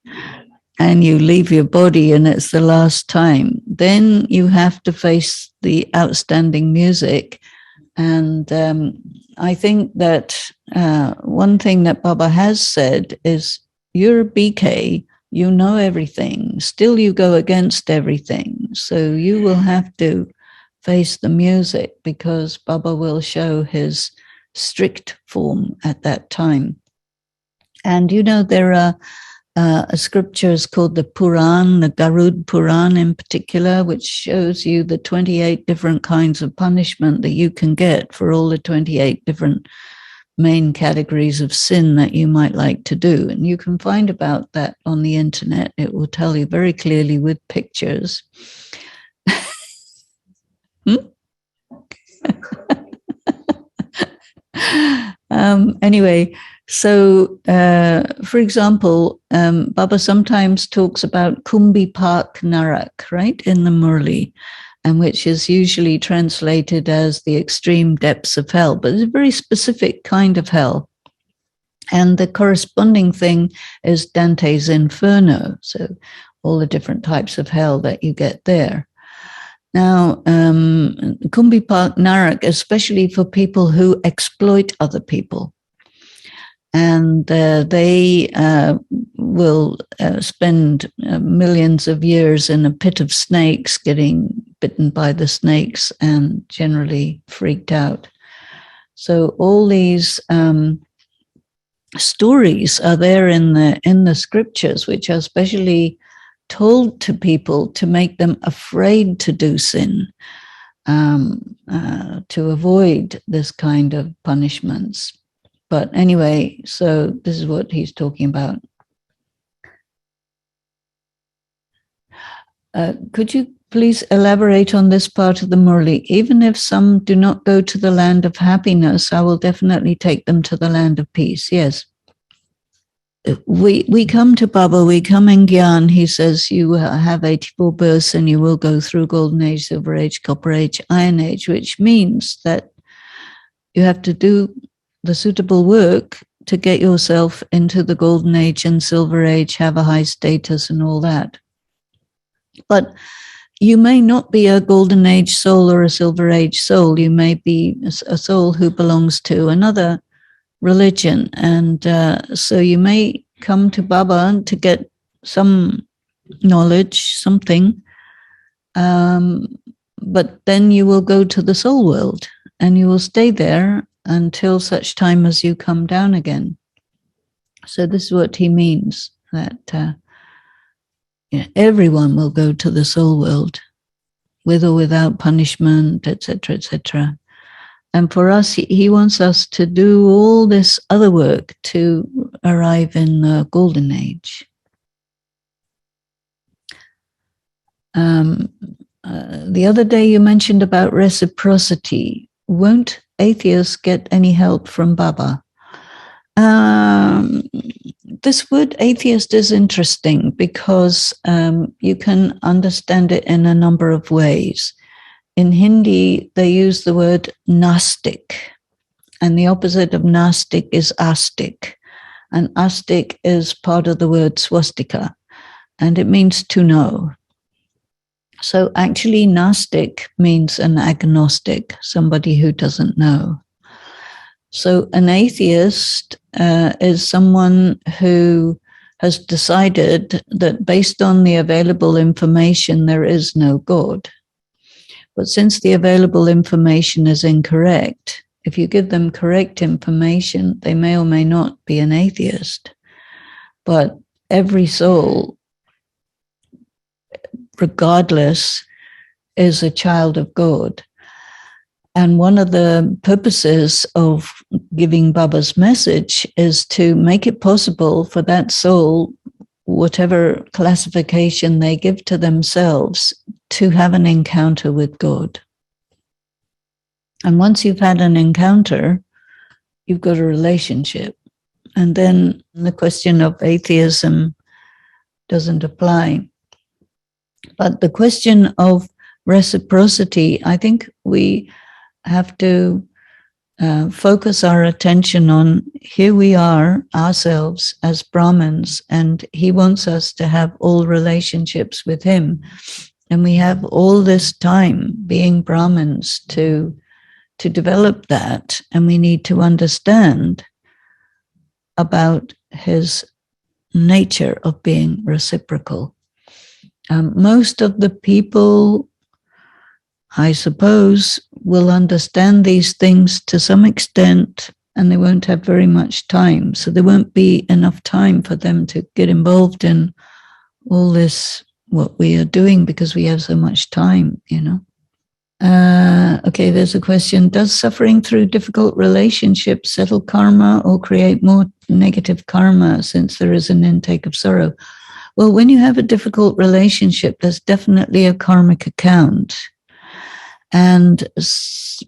and you leave your body and it's the last time, then you have to face the outstanding music. And I think that one thing that Baba has said is, you're a BK, you know everything, still you go against everything. So you will have to face the music because Baba will show his strict form at that time. And there are scriptures called the Puran, the Garud Puran in particular, which shows you the 28 different kinds of punishment that you can get for all the 28 different main categories of sin that you might like to do. And you can find about that on the internet. It will tell you very clearly with pictures. Anyway, So, for example, Baba sometimes talks about Kumbi Pak Narak, right, in the Murali, and which is usually translated as the extreme depths of hell, but it's a very specific kind of hell. And the corresponding thing is Dante's Inferno, so all the different types of hell that you get there. Now, Kumbi Pak Narak, especially for people who exploit other people. And they will spend millions of years in a pit of snakes, getting bitten by the snakes and generally freaked out. So all these stories are there in the scriptures, which are specially told to people to make them afraid to do sin, to avoid this kind of punishments. But anyway, so this is what he's talking about. Could you please elaborate on this part of the Murali? Even if some do not go to the land of happiness, I will definitely take them to the land of peace. Yes. We come to Baba, we come in Gyan. He says you have 84 births and you will go through Golden Age, Silver Age, Copper Age, Iron Age, which means that you have to do the suitable work to get yourself into the Golden Age and Silver Age, have a high status and all that. But you may not be a Golden Age soul or a Silver Age soul. You may be a soul who belongs to another religion. And so you may come to Baba to get some knowledge, something, but then you will go to the soul world and you will stay there until such time as you come down again. So this is what he means, that everyone will go to the soul world, with or without punishment, etc., etc. And for us, he wants us to do all this other work to arrive in the Golden Age. The other day you mentioned about reciprocity. Won't atheists get any help from Baba? This word atheist is interesting because you can understand it in a number of ways. In Hindi, they use the word Nastik, and the opposite of Nastik is Astik. And Astik is part of the word swastika, and it means to know. So actually, Nastik means an agnostic, somebody who doesn't know. So an atheist is someone who has decided that based on the available information, there is no God. But since the available information is incorrect, if you give them correct information, they may or may not be an atheist. But every soul, regardless, is a child of God. And one of the purposes of giving Baba's message is to make it possible for that soul, whatever classification they give to themselves, to have an encounter with God. And once you've had an encounter, you've got a relationship. And then the question of atheism doesn't apply. But the question of reciprocity, I think we have to focus our attention on, here we are ourselves as Brahmins, and he wants us to have all relationships with him. And we have all this time being Brahmins to develop that, and we need to understand about his nature of being reciprocal. Most of the people, I suppose, will understand these things to some extent, and they won't have very much time. So there won't be enough time for them to get involved in all this, what we are doing, because we have so much time, you know. Okay, there's a question. Does suffering through difficult relationships settle karma or create more negative karma, since there is an intake of sorrow? Well, when you have a difficult relationship, there's definitely a karmic account. And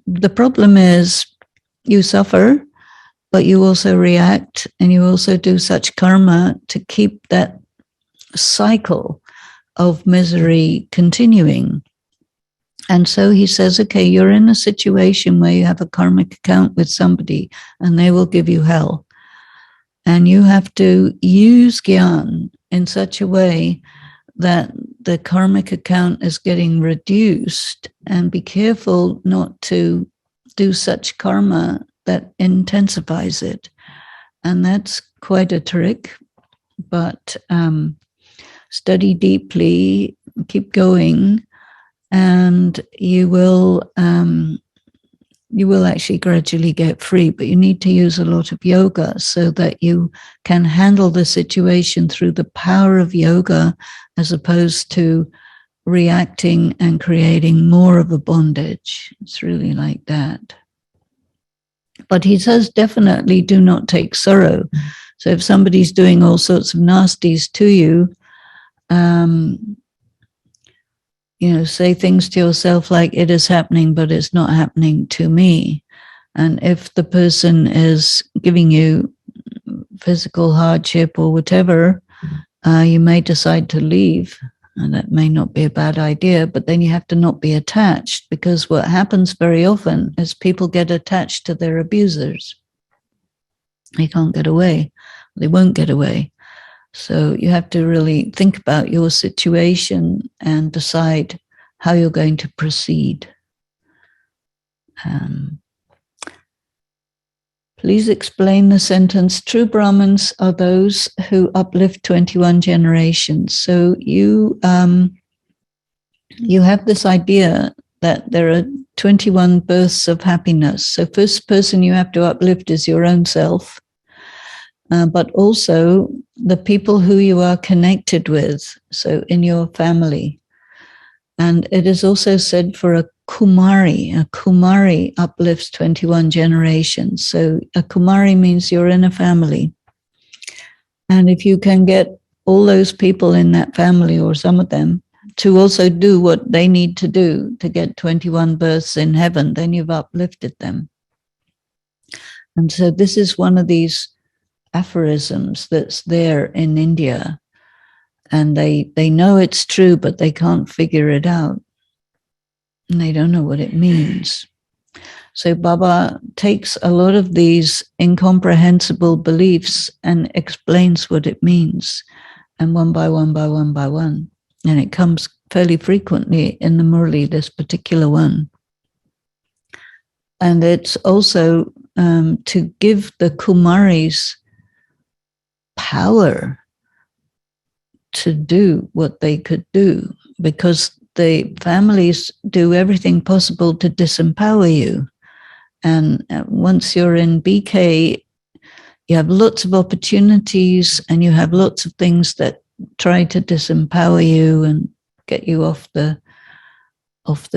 the problem is you suffer, but you also react and you also do such karma to keep that cycle of misery continuing. And so he says, okay, you're in a situation where you have a karmic account with somebody and they will give you hell. And you have to use Gyan in such a way that the karmic account is getting reduced, and be careful not to do such karma that intensifies it. And that's quite a trick, but study deeply, keep going, and you will actually gradually get free, but you need to use a lot of yoga so that you can handle the situation through the power of yoga, as opposed to reacting and creating more of a bondage. It's really like that. But he says definitely do not take sorrow. So if somebody's doing all sorts of nasties to you, say things to yourself like, it is happening, but it's not happening to me. And if the person is giving you physical hardship or whatever, you may decide to leave. And that may not be a bad idea, but then you have to not be attached, because what happens very often is people get attached to their abusers. They can't get away. They won't get away. So you have to really think about your situation and decide how you're going to proceed. Please explain the sentence, true Brahmins are those who uplift 21 generations. So you have this idea that there are 21 births of happiness. So first person you have to uplift is your own self. But also the people who you are connected with, so in your family. And it is also said for a Kumari uplifts 21 generations. So a Kumari means you're in a family. And if you can get all those people in that family, or some of them, to also do what they need to do to get 21 births in heaven, then you've uplifted them. And so this is one of these aphorisms that's there in India, and they know it's true, but they can't figure it out, and they don't know what it means. So Baba takes a lot of these incomprehensible beliefs and explains what it means, and one by one, and it comes fairly frequently in the Murali, this particular one. And it's also to give the Kumaris power to do what they could do, because the families do everything possible to disempower you. And once you're in BK, you have lots of opportunities and you have lots of things that try to disempower you and get you off the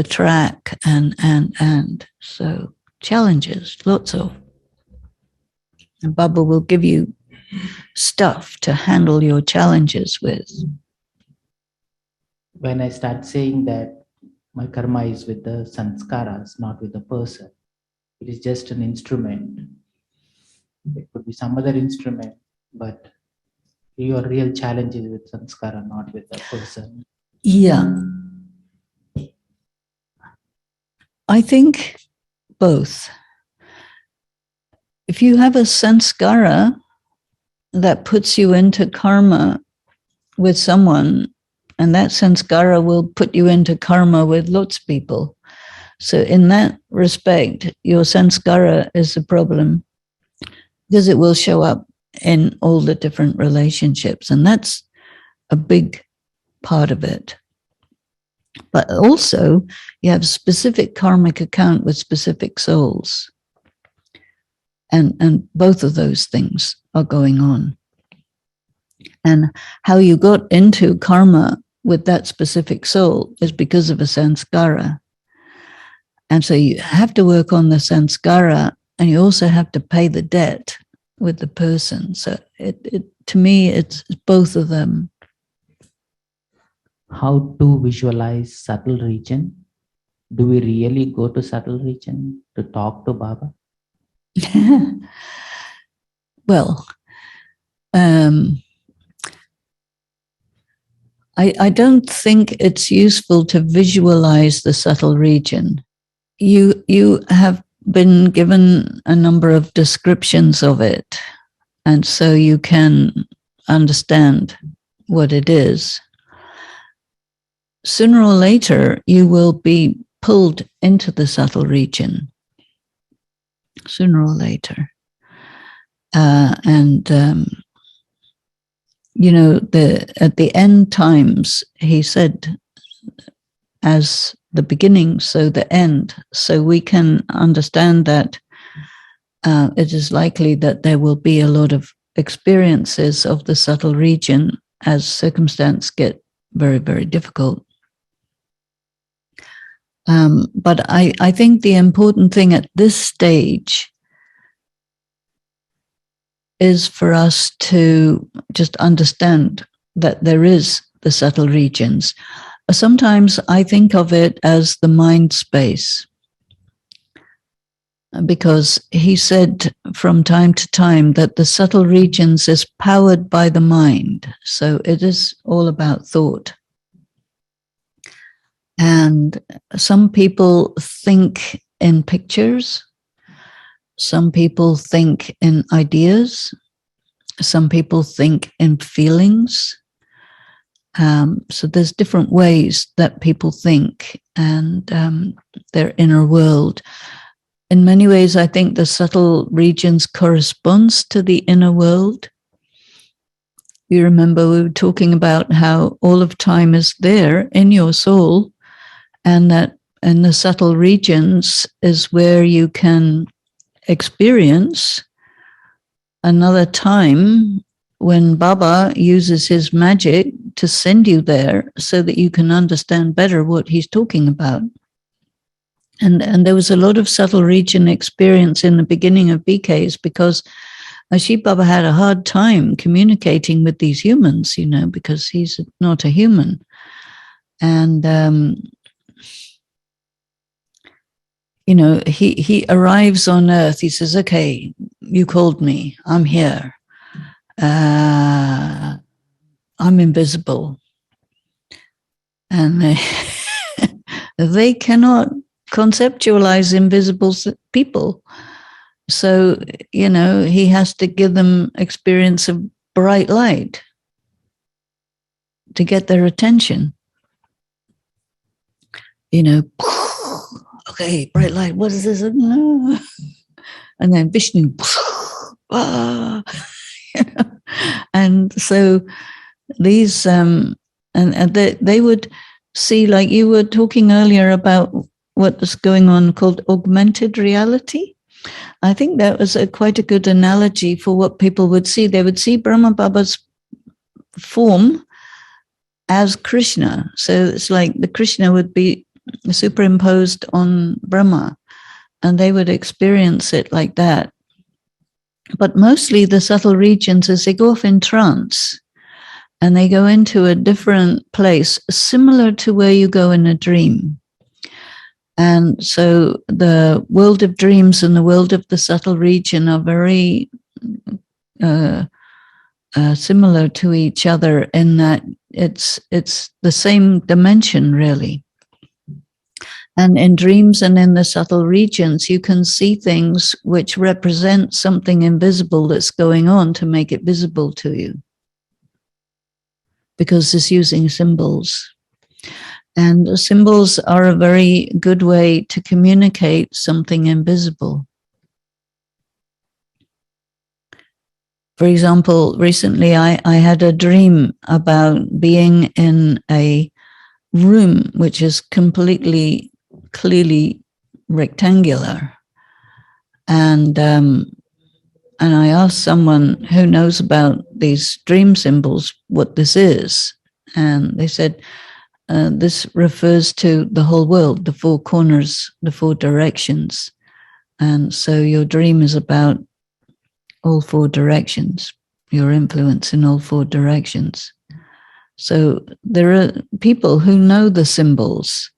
track, and so challenges, lots of. And Baba will give you stuff to handle your challenges with. When I start saying that my karma is with the sanskaras, not with the person, it is just an instrument. It could be some other instrument, but your real challenge is with sanskara, not with the person. Yeah. I think both. If you have a sanskara that puts you into karma with someone, and that sanskara will put you into karma with lots of people. So in that respect, your sanskara is the problem, because it will show up in all the different relationships. And that's a big part of it. But also, you have a specific karmic account with specific souls. And both of those things are going on. And how you got into karma with that specific soul is because of a sanskara. And so you have to work on the sanskara, and you also have to pay the debt with the person. So to me, it's both of them. How to visualize subtle region? Do we really go to subtle region to talk to Baba? Well, I don't think it's useful to visualize the subtle region. You have been given a number of descriptions of it, and so you can understand what it is. Sooner or later, you will be pulled into the subtle region. Sooner or later. At the end times, he said, as the beginning, so the end. So we can understand that it is likely that there will be a lot of experiences of the subtle region as circumstances get very, very difficult. But I think the important thing at this stage is for us to just understand that there is the subtle regions. Sometimes I think of it as the mind space, because he said from time to time that the subtle regions is powered by the mind. So it is all about thought. And some people think in pictures. Some people think in ideas. Some people think in feelings. So there's different ways that people think and their inner world. In many ways, I think the subtle regions corresponds to the inner world. You remember we were talking about how all of time is there in your soul, and that in the subtle regions is where you can experience another time when Baba uses his magic to send you there so that you can understand better what he's talking about. And there was a lot of subtle region experience in the beginning of BKs because Ajit Baba had a hard time communicating with these humans, because he's not a human. And he arrives on earth. He says, okay, you called me. I'm here. I'm invisible. And they cannot conceptualize invisible people. So, he has to give them experience of bright light to get their attention. Okay, bright light, what is this? And then Vishnu, and so these, and they would see, like you were talking earlier about what was going on called augmented reality. I think that was quite a good analogy for what people would see. They would see Brahma Baba's form as Krishna. So it's like the Krishna would be superimposed on Brahma, and they would experience it like that. But mostly the subtle regions, as they go off in trance and they go into a different place, similar to where you go in a dream. And so the world of dreams and the world of the subtle region are very similar to each other in that it's the same dimension, really. And in dreams and in the subtle regions, you can see things which represent something invisible that's going on to make it visible to you, because it's using symbols. And symbols are a very good way to communicate something invisible. For example, recently I had a dream about being in a room which is completely clearly rectangular. And I asked someone who knows about these dream symbols what this is. And they said, this refers to the whole world, the four corners, the four directions. And so your dream is about all four directions, your influence in all four directions. So there are people who know the symbols.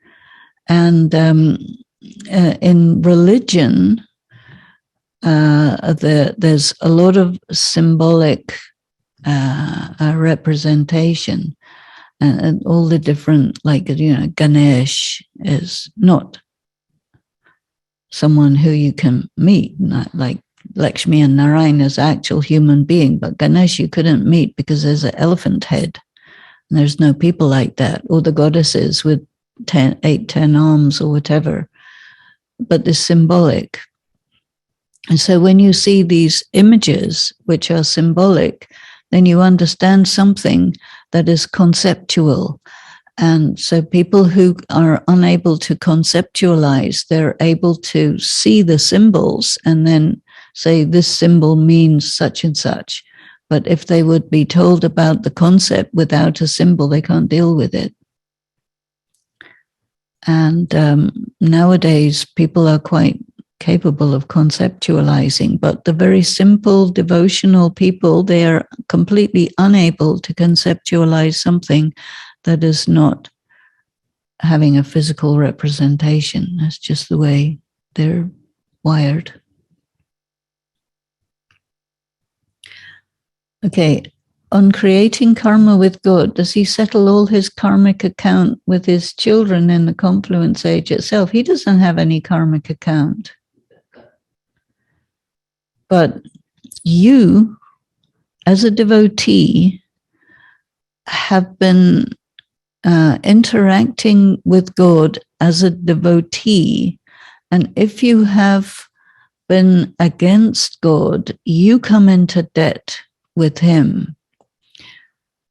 And in religion, there's a lot of symbolic representation, and all the different, like, Ganesh is not someone who you can meet, not like Lakshmi and Narayan as actual human being, but Ganesh you couldn't meet because there's an elephant head. And there's no people like that, or the goddesses with 10 arms or whatever. But it's symbolic. And so when you see these images, which are symbolic, then you understand something that is conceptual. And so people who are unable to conceptualize, they're able to see the symbols and then say this symbol means such and such. But if they would be told about the concept without a symbol, they can't deal with it. And nowadays, people are quite capable of conceptualizing, but the very simple devotional people, they are completely unable to conceptualize something that is not having a physical representation. That's just the way they're wired. Okay, on creating karma with God, does he settle all his karmic account with his children in the confluence age itself? He doesn't have any karmic account. But you, as a devotee, have been interacting with God as a devotee. And if you have been against God, you come into debt with him.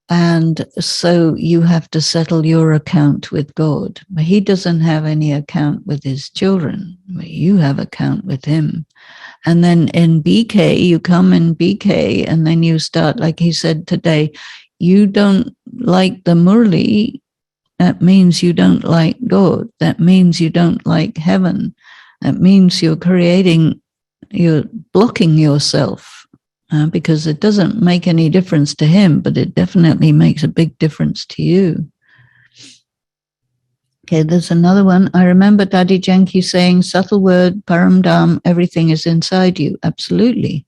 And so you have to settle your account with God. But he doesn't have any account with his children. But you have account with him. And then in BK, you come in BK, and then you start, like he said today, you don't like the Murali. That means you don't like God. That means you don't like heaven. That means you're blocking yourself. Because it doesn't make any difference to him, but it definitely makes a big difference to you. Okay, there's another one. I remember Daddy Janki saying, subtle word, paramdam, everything is inside you. Absolutely.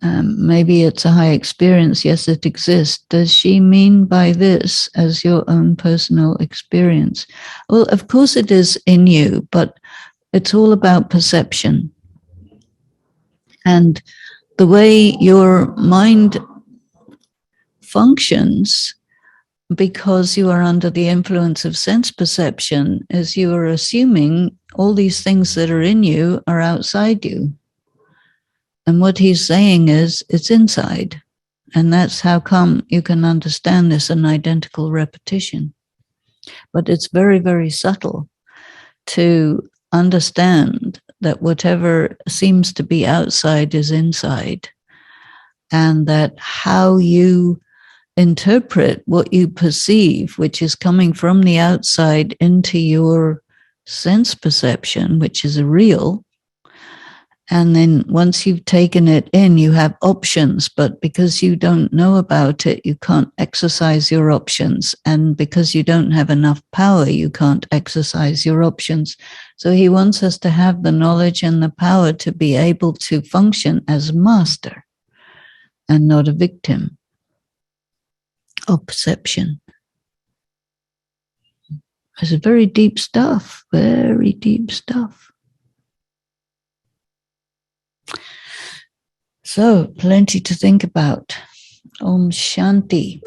Maybe it's a high experience. Yes, it exists. Does she mean by this as your own personal experience? Well, of course it is in you, but it's all about perception. And the way your mind functions, because you are under the influence of sense perception, is you are assuming all these things that are in you are outside you. And what he's saying is it's inside. And that's how come you can understand this an identical repetition. But it's very, very subtle to understand that whatever seems to be outside is inside, and that how you interpret what you perceive, which is coming from the outside into your sense perception, which is real. And then once you've taken it in, you have options, but because you don't know about it, you can't exercise your options. And because you don't have enough power, you can't exercise your options. So he wants us to have the knowledge and the power to be able to function as master and not a victim of perception. It's very deep stuff, very deep stuff. So, plenty to think about. Om Shanti.